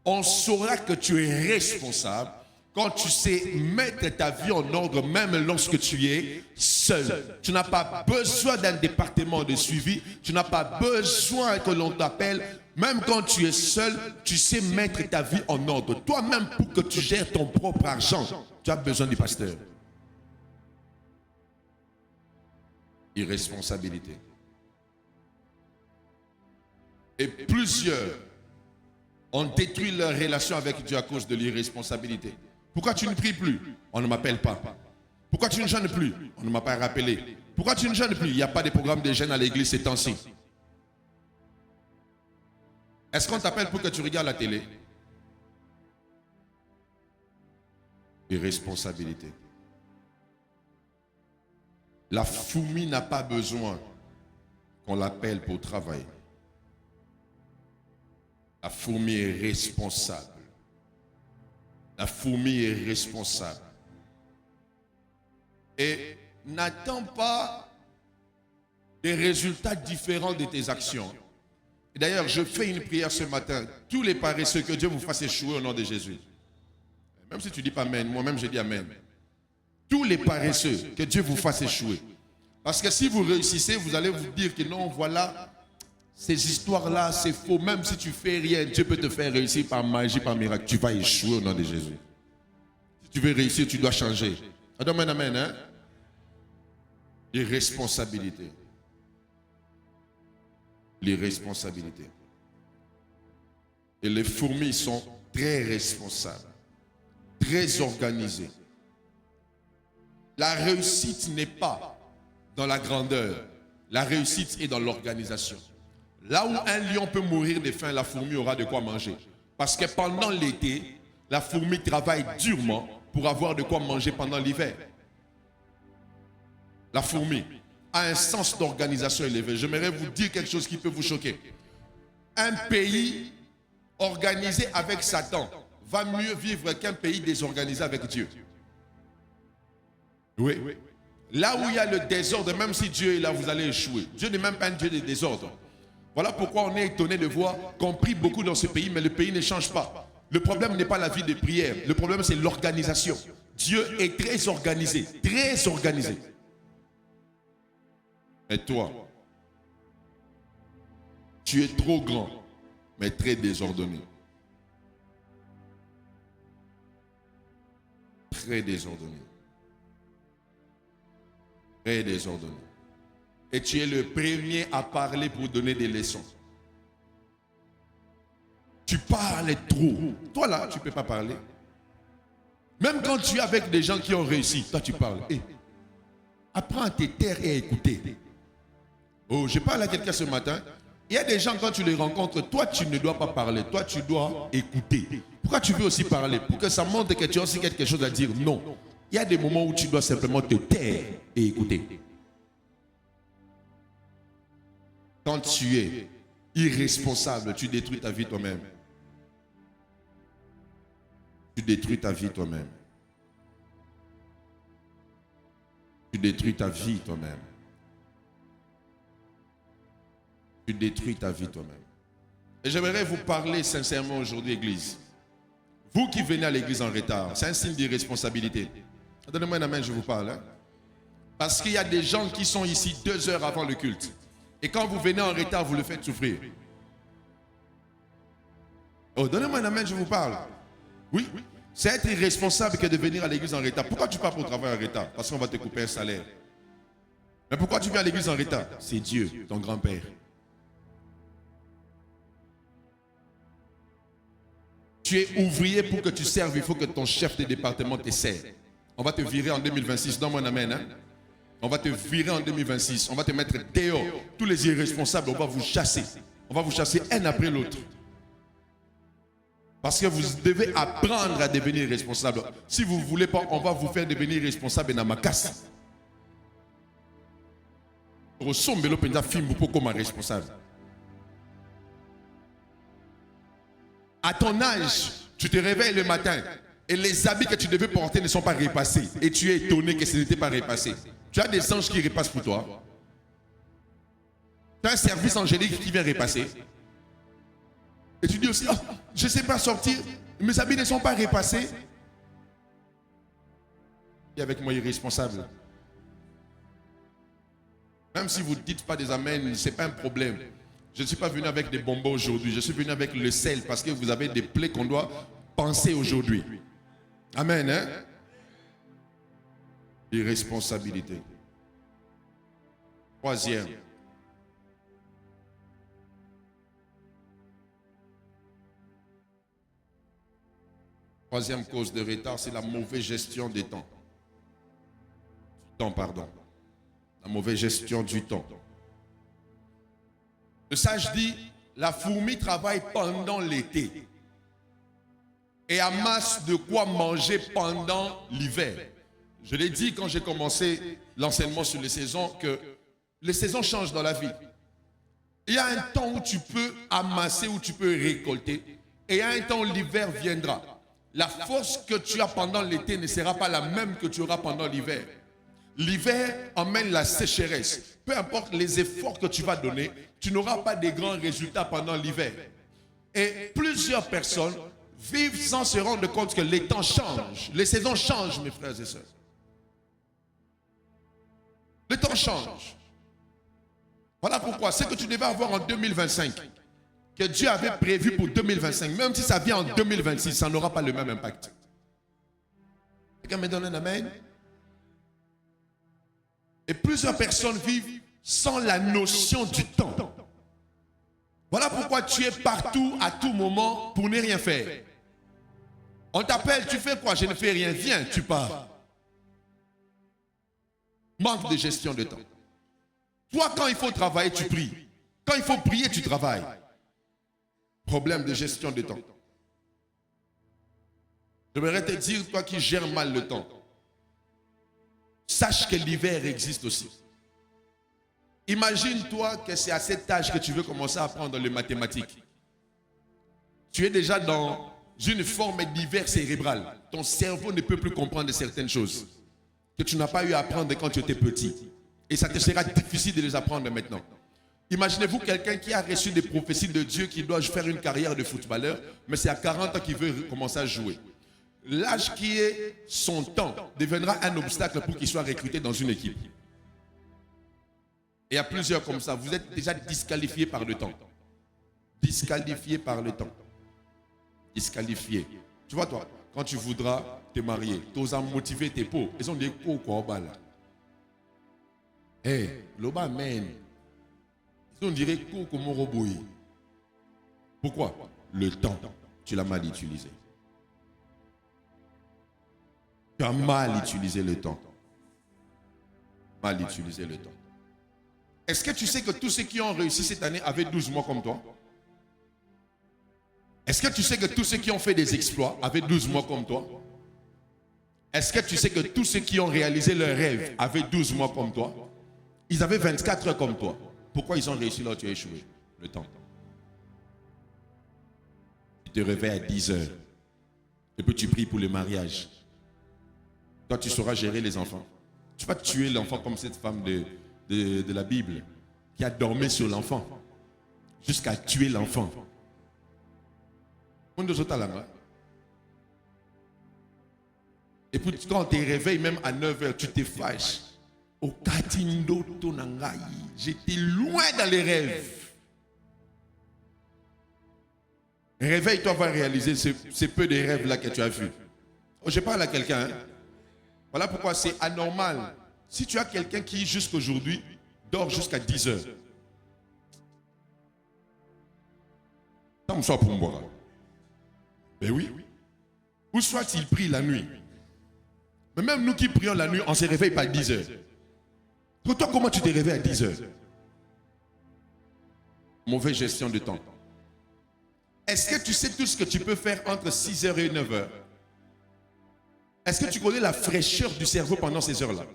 [SPEAKER 1] On saura que tu es responsable quand tu sais mettre ta vie en ordre, même lorsque tu es seul. Tu n'as pas besoin d'un département de suivi, tu n'as pas besoin que l'on t'appelle. Même quand tu es seul, tu sais mettre ta vie en ordre. Toi-même, pour que tu gères ton propre argent, tu as besoin du pasteur. Irresponsabilité. Et plusieurs ont détruit leur relation avec Dieu à cause de l'irresponsabilité. Pourquoi tu ne pries plus? On ne m'appelle pas. Pourquoi tu ne jeûnes plus? On ne m'a pas rappelé. Pourquoi tu ne jeûnes plus? Il n'y a pas de programme de jeûne à l'église ces temps-ci. Est-ce qu'on t'appelle pour que tu regardes la télé? Irresponsabilité. La fourmi n'a pas besoin qu'on l'appelle pour travailler. La fourmi est responsable. La fourmi est responsable. Et n'attends pas des résultats différents de tes actions. D'ailleurs, je fais une prière ce matin. Tous les paresseux, que Dieu vous fasse échouer au nom de Jésus. Même si tu dis pas amen, moi-même je dis amen. Tous les paresseux, que Dieu vous fasse échouer. Parce que si vous réussissez, vous allez vous dire que non, voilà, ces histoires-là, c'est faux. Même si tu fais rien, Dieu peut te faire réussir par magie, par miracle. Tu vas échouer au nom de Jésus. Si tu veux réussir, tu dois changer. Amen, amen, hein? L'irresponsabilité. L'irresponsabilité. Et les fourmis sont très responsables, très organisées. La réussite n'est pas dans la grandeur. La réussite est dans l'organisation. Là où un lion peut mourir de faim, la fourmi aura de quoi manger. Parce que pendant l'été, la fourmi travaille durement pour avoir de quoi manger pendant l'hiver. La fourmi a un sens d'organisation élevé. J'aimerais vous dire quelque chose qui peut vous choquer. Un pays organisé avec Satan va mieux vivre qu'un pays désorganisé avec Dieu. Oui. Là où il y a le désordre, même si Dieu est là, vous allez échouer. Dieu n'est même pas un Dieu de désordre. Voilà pourquoi on est étonné de voir qu'on prie beaucoup dans ce pays, mais le pays ne change pas. Le problème n'est pas la vie de prière. Le problème, c'est l'organisation. Dieu est très organisé. Très organisé. Et toi, tu es trop grand, mais très désordonné. Très désordonné. Très désordonné. Et tu es le premier à parler pour donner des leçons. Tu parles trop. Toi là, tu ne peux pas parler. Même quand tu es avec des gens qui ont réussi, toi tu parles. Hey, apprends à te taire et à écouter. Oh, je parle à quelqu'un ce matin. Il y a des gens, quand tu les rencontres, toi tu ne dois pas parler. Toi tu dois écouter. Pourquoi tu veux aussi parler? Pour que ça montre que tu as aussi quelque chose à dire. Non. Il y a des moments où tu dois simplement te taire et écouter. Quand tu es irresponsable, tu détruis ta vie toi-même. Tu détruis ta vie toi-même. Tu détruis ta vie toi-même. Tu détruis ta vie toi-même. Et j'aimerais vous parler sincèrement aujourd'hui, Église. Vous qui venez à l'église en retard, c'est un signe d'irresponsabilité. Donnez-moi une main, je vous parle. Hein? Parce qu'il y a des gens qui sont ici 2 heures avant le culte. Et quand vous venez en retard, vous le faites souffrir. Oh, donnez-moi une main, je vous parle. Oui, c'est être irresponsable que de venir à l'église en retard. Pourquoi tu pars pour travailler en retard? Parce qu'on va te couper un salaire. Mais pourquoi tu viens à l'église en retard? C'est Dieu, ton grand-père. Tu es ouvrier pour que tu serves, il faut que ton chef de département te serve. On va te virer en 2026, donne-moi un amen. Hein? On va te virer en 2026, on va te mettre dehors. Tous les irresponsables, on va vous chasser. On va vous chasser un après l'autre. Parce que vous devez apprendre à devenir responsable. Si vous ne voulez pas, on va vous faire devenir responsable dans ma casse. Ressemble le film pour comme responsable. À ton âge, tu te réveilles le matin et les habits que tu devais porter ne sont pas repassés. Et tu es étonné que ce n'était pas repassé. Tu as des anges qui repassent pour toi. Tu as un service angélique qui vient repasser. Et tu dis aussi, oh, je ne sais pas sortir, mes habits ne sont pas repassés. Et avec moi, irresponsable. Même si vous ne dites pas des amens, ce n'est pas un problème. Je ne suis pas venu avec des bonbons aujourd'hui. Je suis venu avec le sel parce que vous avez des plaies qu'on doit penser aujourd'hui. Amen. Hein? Irresponsabilité. Troisième. Troisième cause de retard, c'est la mauvaise gestion des temps. La mauvaise gestion du temps. Le sage dit, la fourmi travaille pendant l'été. et amasse de quoi manger pendant l'hiver. Je l'ai dit quand j'ai commencé l'enseignement sur les saisons, que les saisons changent dans la vie. Il y a un temps où tu peux amasser, où tu peux récolter, et il y a un temps où l'hiver viendra. La force que tu as pendant l'été ne sera pas la même que tu auras pendant l'hiver. L'hiver emmène la sécheresse. Peu importe les efforts que tu vas donner, tu n'auras pas de grands résultats pendant l'hiver. Et plusieurs personnes vivent sans se rendre compte que les temps changent. Les saisons changent, mes frères et sœurs. Les temps changent. Voilà pourquoi ce que tu devais avoir en 2025, que Dieu avait prévu pour 2025, même si ça vient en 2026, ça n'aura pas le même impact. Quelqu'un me donne un amen? Et plusieurs personnes vivent sans la notion du temps. Voilà pourquoi tu es partout, à tout moment, pour ne rien faire. On t'appelle, tu fais quoi? Je ne fais rien. Viens, tu pars. Manque de gestion de temps. Toi, quand il faut travailler, tu pries. Quand il faut prier, tu travailles. Problème de gestion de temps. J'aimerais te dire, toi qui gères mal le temps, sache que l'hiver existe aussi. Imagine-toi que c'est à cet âge que tu veux commencer à apprendre les mathématiques. Tu es déjà dans une forme d'hiver cérébral. Ton cerveau ne peut plus comprendre certaines choses que tu n'as pas eu à apprendre quand tu étais petit. Et ça te sera difficile de les apprendre maintenant. Imaginez-vous quelqu'un qui a reçu des prophéties de Dieu, qui doit faire une carrière de footballeur, mais c'est à 40 ans qu'il veut commencer à jouer. L'âge qui est son temps deviendra un obstacle pour qu'il soit recruté dans une équipe. Et il y a plusieurs comme ça. Vous êtes déjà disqualifié par le temps. Disqualifié par le temps. Disqualifié. Tu vois toi, quand tu voudras te marier, tu osas motiver tes peaux. Ils ont des peaux quoi au bas là. Eh, l'oba amen. On dirait comme un robot. Pourquoi? Le temps, tu l'as mal utilisé. Tu as mal utilisé le temps. Mal utilisé le temps. Est-ce que tu sais que tous ceux qui ont réussi cette année avaient 12 mois comme toi? Est-ce que tu sais que tous ceux qui ont fait des exploits avaient 12 mois comme toi? Est-ce que tu sais que tous ceux qui ont réalisé leurs rêves avaient 12 mois comme toi? Ils avaient 24 heures comme toi. Pourquoi ils ont réussi là où tu as échoué? Le temps. Tu te réveilles à 10 heures. Et puis tu pries pour le mariage. Toi, tu sauras gérer les enfants. Tu vas tuer l'enfant comme cette femme de la Bible qui a dormi sur l'enfant jusqu'à tuer l'enfant. Et puis quand tu te réveilles même à 9 heures, tu te fâches. J'étais loin dans les rêves. Réveille-toi, va réaliser ce peu de rêves-là que tu as vus. Oh, je parle à quelqu'un. Hein? Voilà pourquoi c'est anormal. Si tu as quelqu'un qui, jusqu'aujourd'hui, dort jusqu'à 10 heures. Tant soit pour moi. Ben oui. Ou soit il prie la nuit. Mais même nous qui prions la nuit, on se réveille pas à 10 heures. Toi, comment tu te réveilles à 10 heures? Mauvaise gestion de temps. Est-ce que tu sais tout ce que tu peux faire entre 6 heures et 9 heures? Est-ce que tu connais la fraîcheur du cerveau pendant ces heures-là?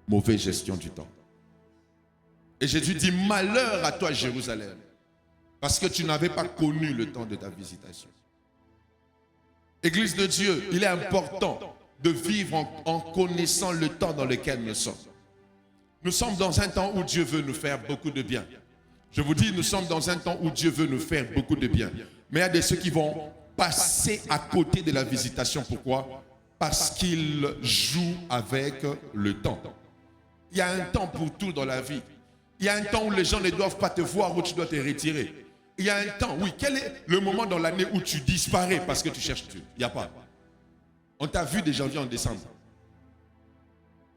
[SPEAKER 1] Mauvaise gestion du temps. Et Jésus dit, malheur à toi Jérusalem, parce que tu n'avais pas connu le temps de ta visitation. Église de Dieu, il est important de vivre en connaissant le temps dans lequel nous sommes. Nous sommes dans un temps où Dieu veut nous faire beaucoup de bien. Je vous dis, nous sommes dans un temps où Dieu veut nous faire beaucoup de bien. Mais il y a des ceux qui vont passer à côté de la visitation. Pourquoi? Parce qu'ils jouent avec le temps. Il y a un temps pour tout dans la vie. Il y a un temps où les gens ne doivent pas te voir, où tu dois te retirer. Il y a un temps, oui. Quel est le moment dans l'année où tu disparais parce que tu cherches Dieu? Il n'y a pas. On t'a vu de janvier en décembre.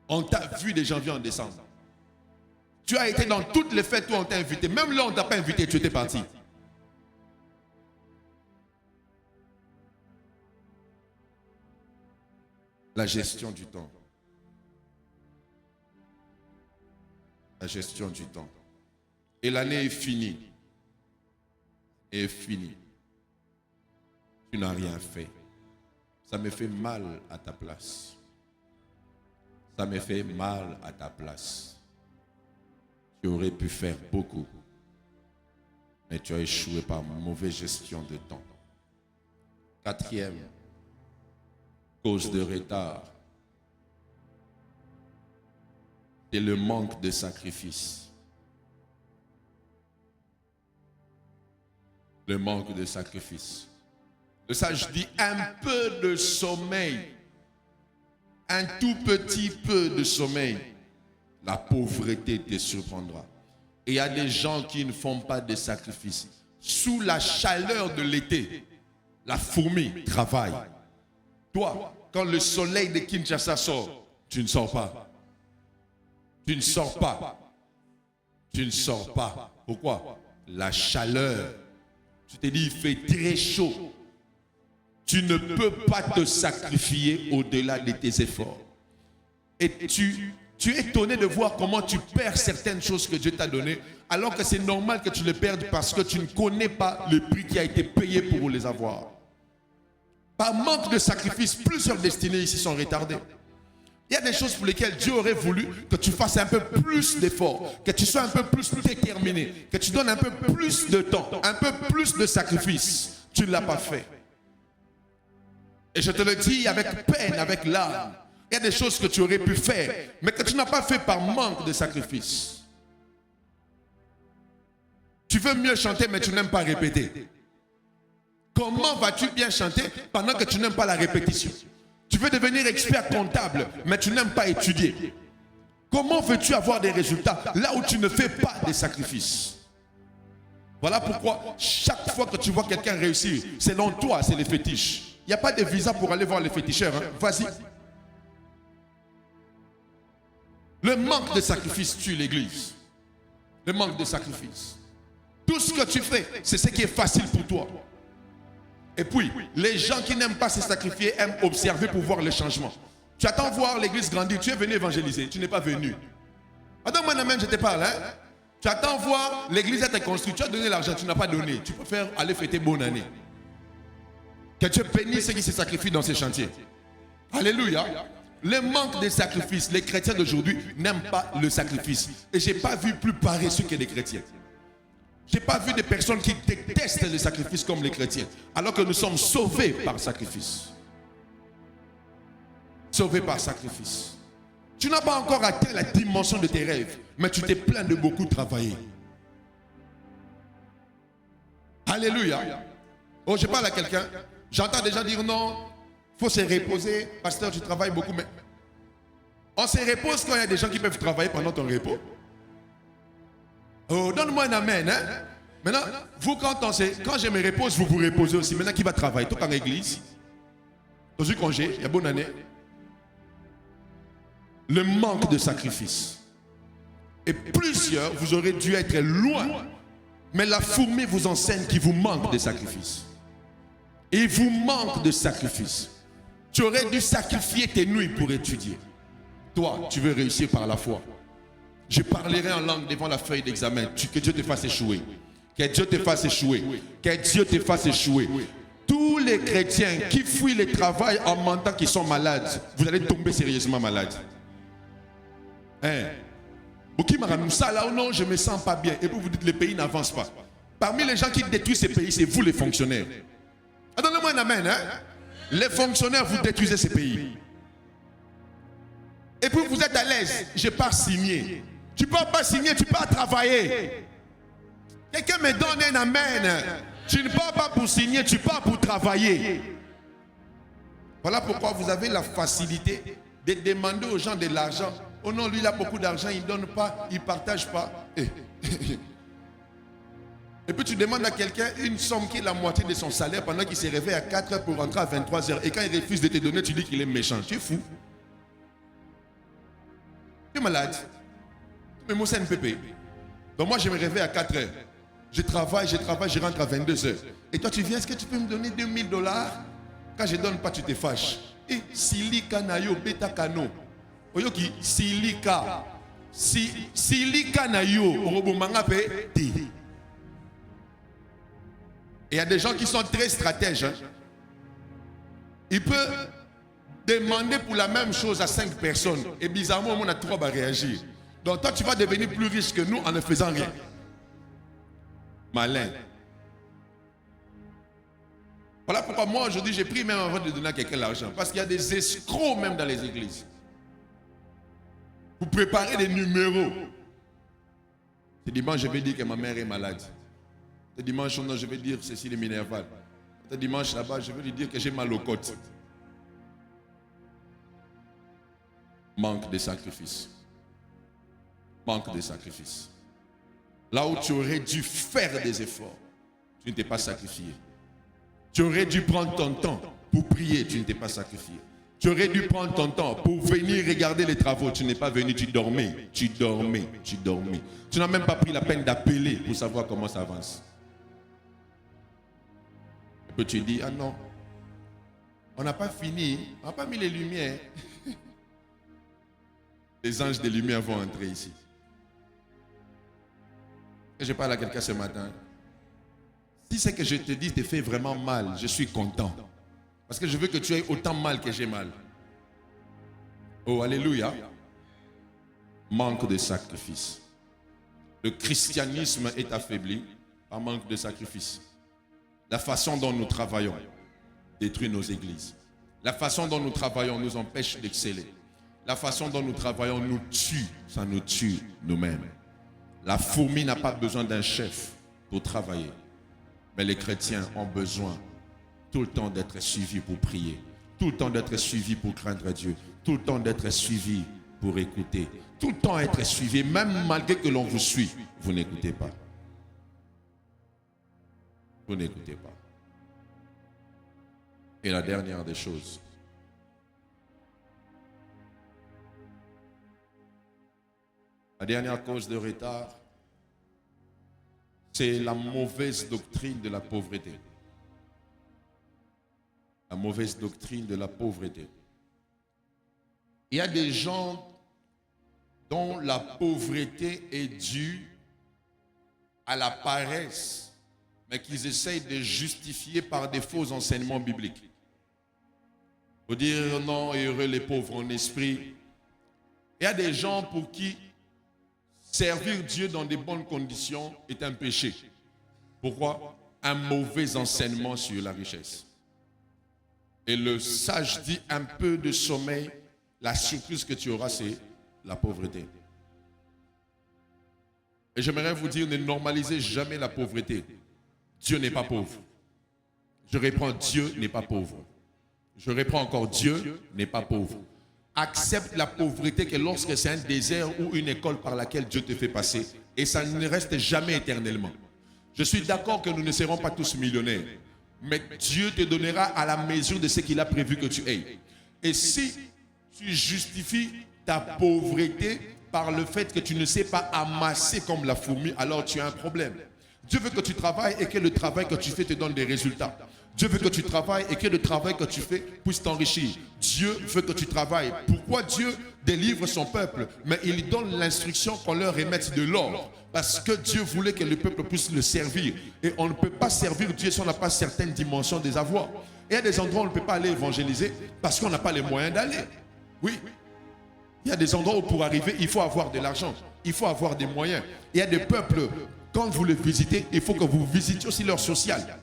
[SPEAKER 1] On t'a vu de janvier en décembre. Tu as été dans toutes les fêtes où on t'a invité. Même là, on ne t'a pas invité, tu étais parti. La gestion du temps. La gestion du temps. Et l'année est finie. Et est finie. tu n'as rien fait. Ça me fait mal à ta place. Ça me fait mal à ta place. Tu aurais pu faire beaucoup, mais tu as échoué par mauvaise gestion de temps. Quatrième cause de retard, c'est le manque de sacrifice. Le manque de sacrifice. Le sage dit un peu de sommeil, un tout petit peu de sommeil, la pauvreté te surprendra. Et il y a des gens qui ne font pas de sacrifices. Sous la chaleur de l'été, la fourmi travaille. Toi, quand le soleil de Kinshasa sort, tu ne sors pas. Tu ne sors pas. Tu ne sors pas. Pourquoi? La chaleur. Tu te dis, il fait très chaud. Tu ne peux pas te sacrifier au-delà de tes efforts. Et tu es étonné de voir comment tu perds certaines choses que Dieu t'a données, alors que c'est normal que tu les perdes parce que tu ne connais pas le prix qui a été payé pour les avoir. Par manque de sacrifice, plusieurs destinées ici sont retardées. Il y a des choses pour lesquelles Dieu aurait voulu que tu fasses un peu plus d'efforts, que tu sois un peu plus déterminé, que tu donnes un peu plus de temps, un peu plus de sacrifice. Tu ne l'as pas fait. Et je te le dis avec peine, avec larmes. Il y a des choses que tu aurais pu faire, mais que tu n'as pas fait par manque de sacrifice. Tu veux mieux chanter, mais tu n'aimes pas répéter. Comment vas-tu bien chanter pendant que tu n'aimes pas la répétition? Tu veux devenir expert comptable, mais tu n'aimes pas étudier. Comment veux-tu avoir des résultats là où tu ne fais pas des sacrifices? Voilà pourquoi chaque fois que tu vois quelqu'un réussir, selon toi, c'est les fétiches. Il n'y a pas de visa pour aller voir les féticheurs. Hein? Vas-y. Le manque de sacrifice tue l'église. Le manque de sacrifice. Tout ce que tu fais, c'est ce qui est facile pour toi. Et puis, les gens qui n'aiment pas se sacrifier aiment observer pour voir le changement. Tu attends voir l'église grandir. Tu es venu évangéliser. Tu n'es pas venu. Attends, moi, je te parle. Hein? Tu attends voir l'église être construite. Tu as donné l'argent. Tu n'as pas donné. Tu préfères aller fêter bonne année. Que Dieu bénisse ceux qui se sacrifient dans ces chantiers. Alléluia. Le manque de sacrifice. Les chrétiens d'aujourd'hui n'aiment pas le sacrifice. Et je n'ai pas vu plus paresseux que les chrétiens. Je n'ai pas vu des personnes qui détestent le sacrifice comme les chrétiens. Alors que nous sommes sauvés par sacrifice. Sauvés par sacrifice. Tu n'as pas encore atteint la dimension de tes rêves. Mais tu t'es plaint de beaucoup travailler. Alléluia. Oh, je parle à quelqu'un. J'entends déjà dire non, il faut se reposer. Pasteur, tu travailles beaucoup, mais on se repose quand il y a des gens qui peuvent travailler pendant ton repos. Oh, donne-moi un amen. Hein? Maintenant, vous, quand je me repose, vous vous reposez aussi. Maintenant, qui va travailler? Toi, en église, dans un congé, il y a bonne année. Le manque de sacrifice. Et plusieurs, vous aurez dû être loin. Mais la fourmi vous enseigne qu'il vous manque de sacrifice. Et il vous manque de sacrifice. Tu aurais dû sacrifier tes nuits pour étudier. Toi, tu veux réussir par la foi. Je parlerai en langue devant la feuille d'examen. Que Dieu te fasse échouer. Que Dieu te fasse échouer. Que Dieu te fasse échouer. Tous les chrétiens qui fuient le travail en mentant qu'ils sont malades, vous allez tomber sérieusement malade. Hein? Ça là, non, je ne me sens pas bien. Et puis vous dites, le pays n'avance pas. Parmi les gens qui détruisent ces pays, c'est vous les fonctionnaires. Donnez-moi un amen. Hein? Les fonctionnaires, vous détruisez ces pays. Et puis vous êtes à l'aise. Je pars signer. Tu ne pars pas signer, tu pars travailler. Quelqu'un me donne un amen. Tu ne pars pas pour signer, tu pars pour travailler. Voilà pourquoi vous avez la facilité de demander aux gens de l'argent. Oh non, lui il a beaucoup d'argent, il ne donne pas, il ne partage pas. Et puis tu demandes à quelqu'un une somme qui est la moitié de son salaire pendant qu'il se réveille à 4 heures pour rentrer à 23 heures. Et quand il refuse de te donner, tu dis qu'il est méchant. Tu es fou. Tu es malade. Mais moi, c'est un PP. Donc moi, je me réveille à 4 heures. Je travaille, je rentre à 22 heures. Et toi, tu viens, est-ce que tu peux me donner $2000? Quand je ne donne pas, tu te fâches. Et silika nayo beta kano. Oyoki, silika. Silika nayo. Orobomanga pe ti. Et il y a des gens qui sont très stratèges. Hein. Il peut demander pour la même chose à 5 personnes. Et bizarrement, on a 3 va réagir. Donc toi, tu vas devenir plus riche que nous en ne faisant rien. Malin. Voilà pourquoi moi, aujourd'hui, j'ai pris même avant de donner à quelqu'un l'argent. Parce qu'il y a des escrocs même dans les églises. Vous préparez des numéros. Ce dimanche, je vais dire que ma mère est malade. Ce dimanche, non, je vais dire Cécile est Minerval. Ce dimanche, là-bas, je vais lui dire que j'ai mal aux côtes. Manque de sacrifice. Manque de sacrifice. Là où tu aurais dû faire des efforts, tu ne t'es pas sacrifié. Tu aurais dû prendre ton temps pour prier, tu ne t'es pas sacrifié. Tu aurais dû prendre ton temps pour venir regarder les travaux, tu n'es pas venu, tu dormais. Tu n'as même pas pris la peine d'appeler pour savoir comment ça avance. Et puis tu dis, ah non, on n'a pas fini, on n'a pas mis les lumières. Les anges des lumières vont entrer ici. Et je parle à quelqu'un ce matin. Si c'est que je te dis te fait vraiment mal, je suis content. Parce que je veux que tu aies autant mal que j'ai mal. Oh, alléluia. Manque de sacrifice. Le christianisme est affaibli par manque de sacrifice. La façon dont nous travaillons détruit nos églises. La façon dont nous travaillons nous empêche d'exceller. La façon dont nous travaillons nous tue, ça nous tue nous-mêmes. La fourmi n'a pas besoin d'un chef pour travailler. Mais les chrétiens ont besoin tout le temps d'être suivis pour prier. Tout le temps d'être suivis pour craindre Dieu. Tout le temps d'être suivis pour écouter. Tout le temps être suivis, même malgré que l'on vous suit, vous n'écoutez pas. Vous n'écoutez pas. Et la dernière des choses. La dernière cause de retard, c'est la mauvaise doctrine de la pauvreté. La mauvaise doctrine de la pauvreté. Il y a des gens dont la pauvreté est due à la paresse, mais qu'ils essayent de justifier par des faux enseignements bibliques. Pour dire non, heureux les pauvres en esprit. Il y a des gens pour qui servir Dieu dans de bonnes conditions est un péché. Pourquoi? Un mauvais enseignement sur la richesse. Et le sage dit un peu de sommeil, la surprise que tu auras, c'est la pauvreté. Et j'aimerais vous dire, ne normalisez jamais la pauvreté. Dieu n'est pas pauvre. Je reprends, Dieu n'est pas pauvre. Je reprends encore, Dieu n'est pas pauvre. Accepte la pauvreté que lorsque c'est un désert ou une école par laquelle Dieu te fait passer, et ça ne reste jamais éternellement. Je suis d'accord que nous ne serons pas tous millionnaires, mais Dieu te donnera à la mesure de ce qu'il a prévu que tu aies. Et si tu justifies ta pauvreté par le fait que tu ne sais pas amasser comme la fourmi, alors tu as un problème. Dieu veut que tu travailles et que le travail que tu fais te donne des résultats. Dieu veut que tu travailles et que le travail que tu fais puisse t'enrichir. Dieu veut que tu travailles. Pourquoi Dieu délivre son peuple? Mais il donne l'instruction qu'on leur remette de l'or. Parce que Dieu voulait que le peuple puisse le servir. Et on ne peut pas servir Dieu si on n'a pas certaines dimensions des avoirs. Et il y a des endroits où on ne peut pas aller évangéliser parce qu'on n'a pas les moyens d'aller. Oui. Il y a des endroits où pour arriver, il faut avoir de l'argent. Il faut avoir des moyens. Il y a des peuples, quand vous les visitez, il faut que vous visitiez aussi leur social.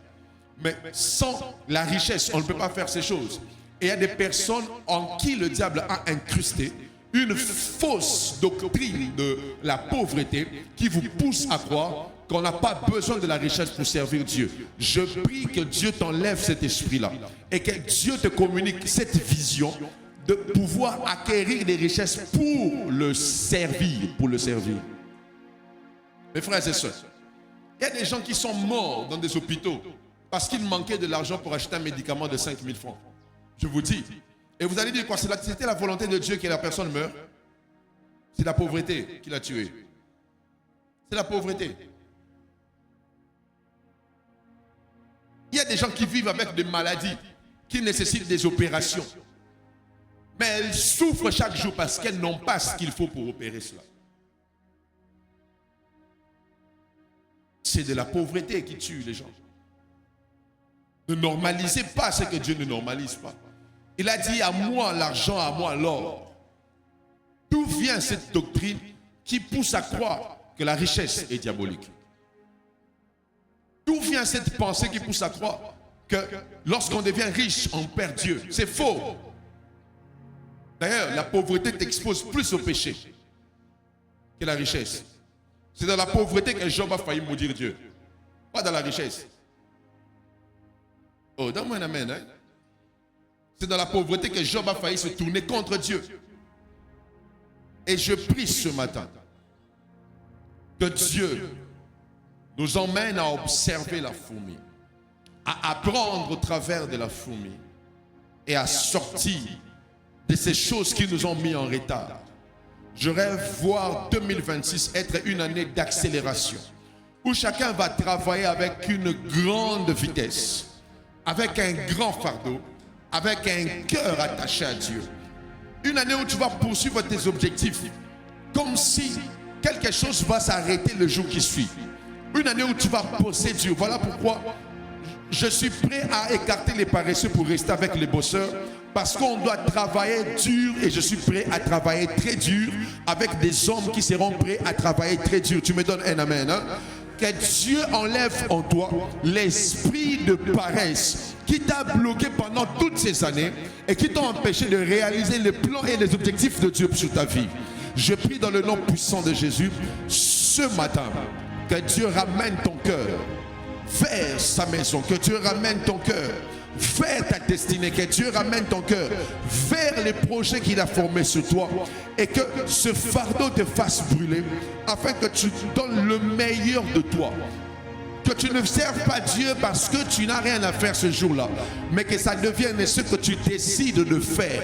[SPEAKER 1] Mais sans la richesse, on ne peut pas faire ces choses. Et il y a des personnes en qui le diable a incrusté une fausse doctrine de la pauvreté qui vous pousse à croire qu'on n'a pas besoin de la richesse pour servir Dieu. Je prie que Dieu t'enlève cet esprit-là et que Dieu te communique cette vision de pouvoir acquérir des richesses pour le servir, Mes frères et sœurs, il y a des gens qui sont morts dans des hôpitaux parce qu'il manquait de l'argent pour acheter un médicament de 5 000 francs. Je vous dis. Et vous allez dire quoi? C'était la volonté de Dieu que la personne meure? C'est la pauvreté qui l'a tué. C'est la pauvreté. Il y a des gens qui vivent avec des maladies qui nécessitent des opérations. Mais elles souffrent chaque jour parce qu'elles n'ont pas ce qu'il faut pour opérer cela. C'est de la pauvreté qui tue les gens. Ne normalisez pas ce que Dieu ne normalise pas. Il a dit à moi l'argent, à moi l'or. D'où vient cette doctrine qui pousse à croire que la richesse est diabolique? D'où vient cette pensée qui pousse à croire que lorsqu'on devient riche, on perd Dieu? C'est faux. D'ailleurs, la pauvreté t'expose plus au péché que la richesse. C'est dans la pauvreté que Job a failli maudire Dieu. Pas dans la richesse. Oh, donne-moi un amen. Hein? C'est dans la pauvreté que Job a failli se tourner contre Dieu. Et je prie ce matin que Dieu nous emmène à observer la fourmi, à apprendre au travers de la fourmi et à sortir de ces choses qui nous ont mis en retard. Je rêve voir 2026 être une année d'accélération où chacun va travailler avec une grande vitesse, avec un grand fardeau, avec un cœur attaché à Dieu. Une année où tu vas poursuivre tes objectifs comme si quelque chose va s'arrêter le jour qui suit. Une année où tu vas poser Dieu. Voilà pourquoi je suis prêt à écarter les paresseux pour rester avec les bosseurs. Parce qu'on doit travailler dur et je suis prêt à travailler très dur avec des hommes qui seront prêts à travailler très dur. Tu me donnes un amen. Hein? Que Dieu enlève en toi l'esprit de paresse qui t'a bloqué pendant toutes ces années et qui t'a empêché de réaliser les plans et les objectifs de Dieu sur ta vie. Je prie dans le nom puissant de Jésus ce matin que Dieu ramène ton cœur vers sa maison, que Dieu ramène ton cœur vers ta destinée, que Dieu ramène ton cœur vers les projets qu'il a formés sur toi et que ce fardeau te fasse brûler afin que tu donnes le meilleur de toi. Que tu ne serves pas Dieu parce que tu n'as rien à faire ce jour-là, mais que ça devienne ce que tu décides de faire.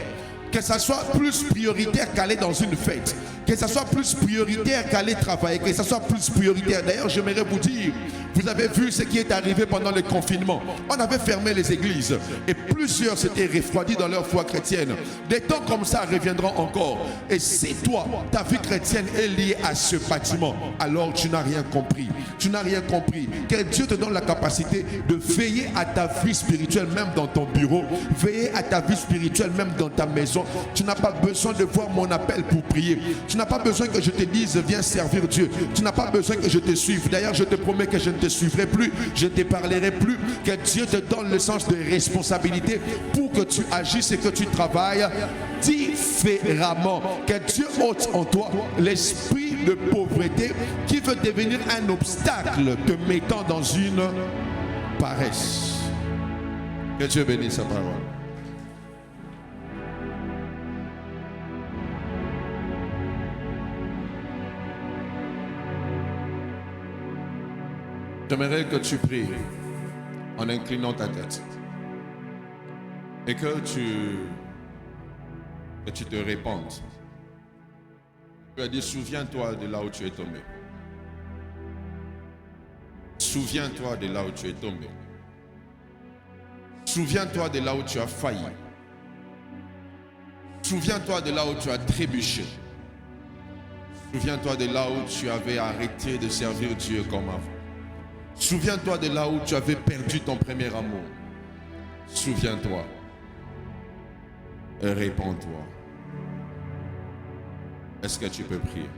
[SPEAKER 1] Que ça soit plus prioritaire qu'aller dans une fête. Que ça soit plus prioritaire qu'aller travailler. Que ça soit plus prioritaire. D'ailleurs, j'aimerais vous dire, vous avez vu ce qui est arrivé pendant le confinement. On avait fermé les églises et plusieurs s'étaient refroidis dans leur foi chrétienne. Des temps comme ça reviendront encore. Et si toi, ta vie chrétienne est liée à ce bâtiment, alors tu n'as rien compris. Tu n'as rien compris. Que Dieu te donne la capacité de veiller à ta vie spirituelle, même dans ton bureau. Veiller à ta vie spirituelle, même dans ta maison. Tu n'as pas besoin de voir mon appel pour prier. Tu n'as pas besoin que je te dise viens servir Dieu. Tu n'as pas besoin que je te suive. D'ailleurs, je te promets que je ne te suivrai plus. Je ne te parlerai plus. Que Dieu te donne le sens de responsabilité pour que tu agisses et que tu travailles différemment. Que Dieu ôte en toi l'esprit de pauvreté qui veut devenir un obstacle te mettant dans une paresse. Que Dieu bénisse sa parole. J'aimerais que tu pries en inclinant ta tête et que tu te répandes. Tu as dit, souviens-toi de là où tu es tombé. Souviens-toi de là où tu es tombé. Souviens-toi de là où tu as failli. Souviens-toi de là où tu as trébuché. Souviens-toi de là où tu avais arrêté de servir Dieu comme avant. Souviens-toi de là où tu avais perdu ton premier amour. Souviens-toi et répands-toi. Est-ce que tu peux prier?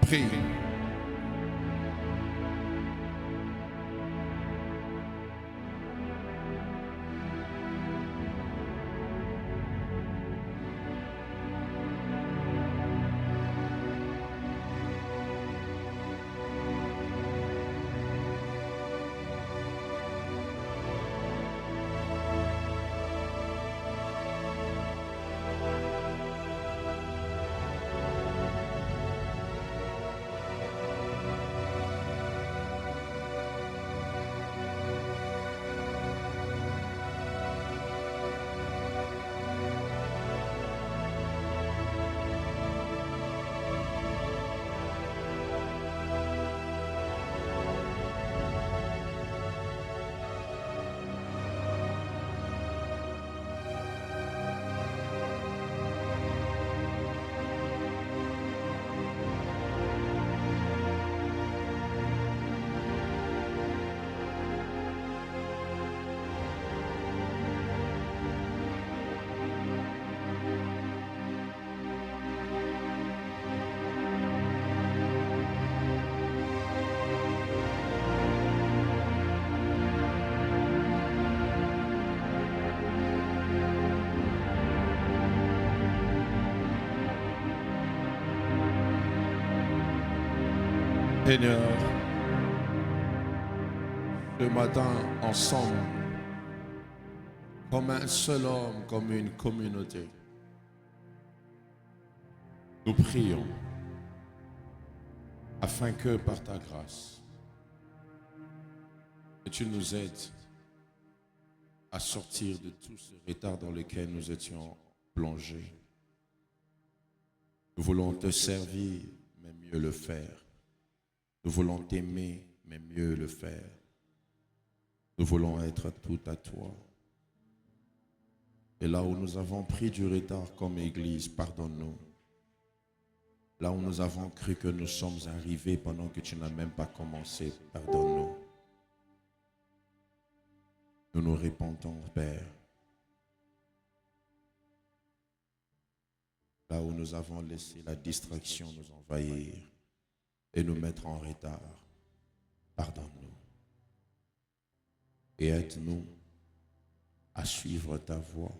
[SPEAKER 1] Prie. Seigneur, ce matin, ensemble, comme un seul homme, comme une communauté, nous prions afin que par ta grâce, que tu nous aides à sortir de tout ce retard dans lequel nous étions plongés. Nous voulons te servir, mais mieux le faire. Nous voulons t'aimer, mais mieux le faire. Nous voulons être tout à toi. Et là où nous avons pris du retard comme Église, pardonne-nous. Là où nous avons cru que nous sommes arrivés pendant que tu n'as même pas commencé, pardonne-nous. Nous nous répentons, Père. Là où nous avons laissé la distraction nous envahir et nous mettre en retard, pardonne-nous. Et aide-nous à suivre ta voie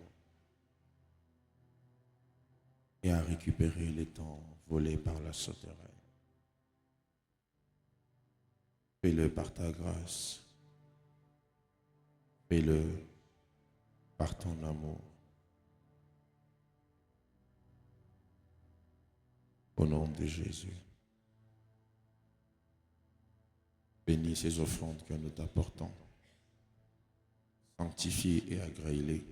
[SPEAKER 1] et à récupérer les temps volés par la sauterelle. Fais-le par ta grâce. Fais-le par ton amour. Au nom de Jésus. Bénis ces offrandes que nous t'apportons. Sanctifie et agrée-les.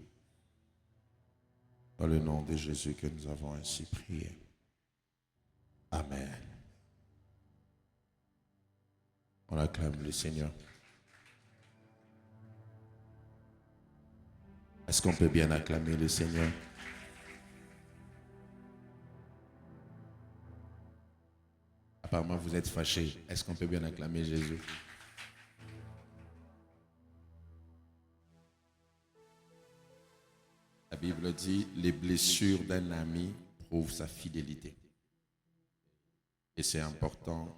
[SPEAKER 1] Dans le nom de Jésus que nous avons ainsi prié. Amen. On acclame le Seigneur. Est-ce qu'on peut bien acclamer le Seigneur? Apparemment, vous êtes fâchés. Est-ce qu'on peut bien acclamer Jésus? La Bible dit, les blessures d'un ami prouvent sa fidélité. Et c'est important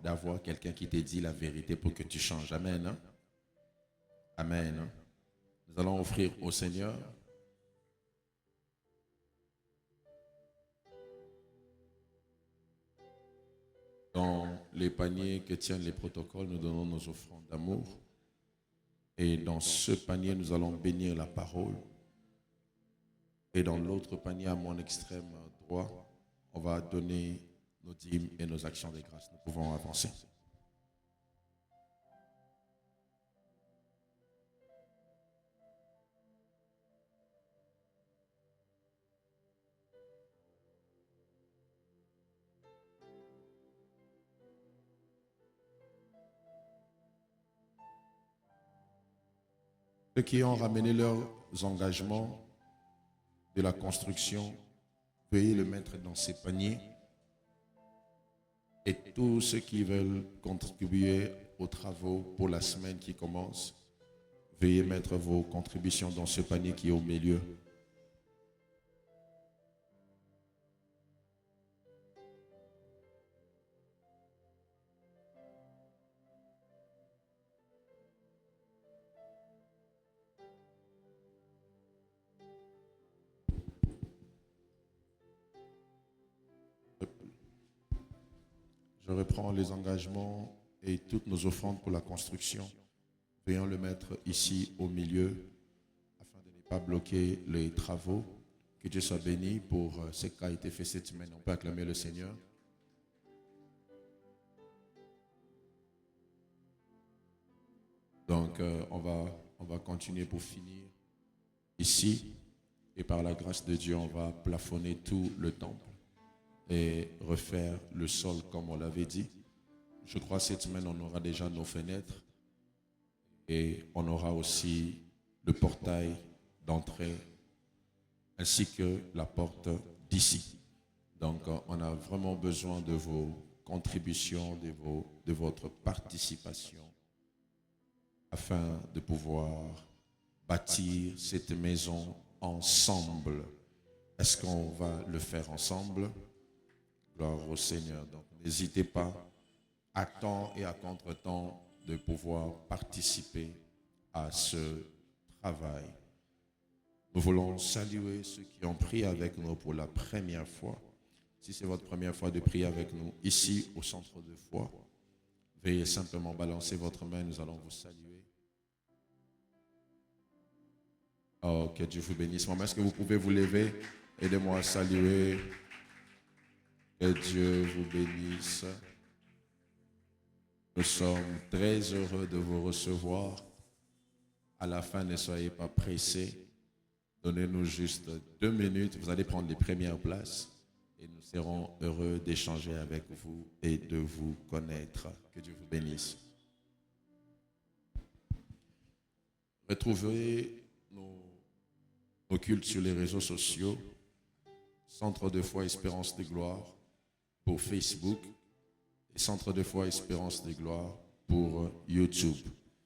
[SPEAKER 1] d'avoir quelqu'un qui te dit la vérité pour que tu changes. Amen. Hein? Amen. Hein? Nous allons offrir au Seigneur dans les paniers que tiennent les protocoles, nous donnons nos offrandes d'amour. Et dans ce panier, nous allons bénir la parole. Et dans l'autre panier, à mon extrême droit, on va donner nos dîmes et nos actions de grâce. Nous pouvons avancer. Ceux qui ont ramené leurs engagements de la construction, veuillez le mettre dans ces paniers. Et tous ceux qui veulent contribuer aux travaux pour la semaine qui commence, veuillez mettre vos contributions dans ce panier qui est au milieu. Je reprends les engagements et toutes nos offrandes pour la construction. Veuillons le mettre ici au milieu afin de ne pas bloquer les travaux. Que Dieu soit béni pour ce qui a été fait cette semaine. On peut acclamer le Seigneur. Donc, on va continuer pour finir ici. Et par la grâce de Dieu, on va plafonner tout le temple et refaire le sol comme on l'avait dit. Je crois que cette semaine, on aura déjà nos fenêtres et on aura aussi le portail d'entrée ainsi que la porte d'ici. Donc, on a vraiment besoin de vos contributions, de votre participation afin de pouvoir bâtir cette maison ensemble. Est-ce qu'on va le faire ensemble? Gloire au Seigneur. Donc, n'hésitez pas à temps et à contre-temps de pouvoir participer à ce travail. Nous voulons saluer ceux qui ont prié avec nous pour la première fois. Si c'est votre première fois de prier avec nous, ici au centre de foi, veuillez simplement balancer votre main, nous allons vous saluer. Oh, que Dieu vous bénisse. Maman, est-ce que vous pouvez vous lever? Aidez-moi à saluer. Que Dieu vous bénisse. Nous sommes très heureux de vous recevoir. À la fin, ne soyez pas pressés. Donnez-nous juste 2 minutes. Vous allez prendre les premières places et nous serons heureux d'échanger avec vous et de vous connaître. Que Dieu vous bénisse. Retrouvez nos cultes sur les réseaux sociaux. Centre de foi Espérance de Gloire pour Facebook et Centre de foi Espérance de Gloire pour YouTube.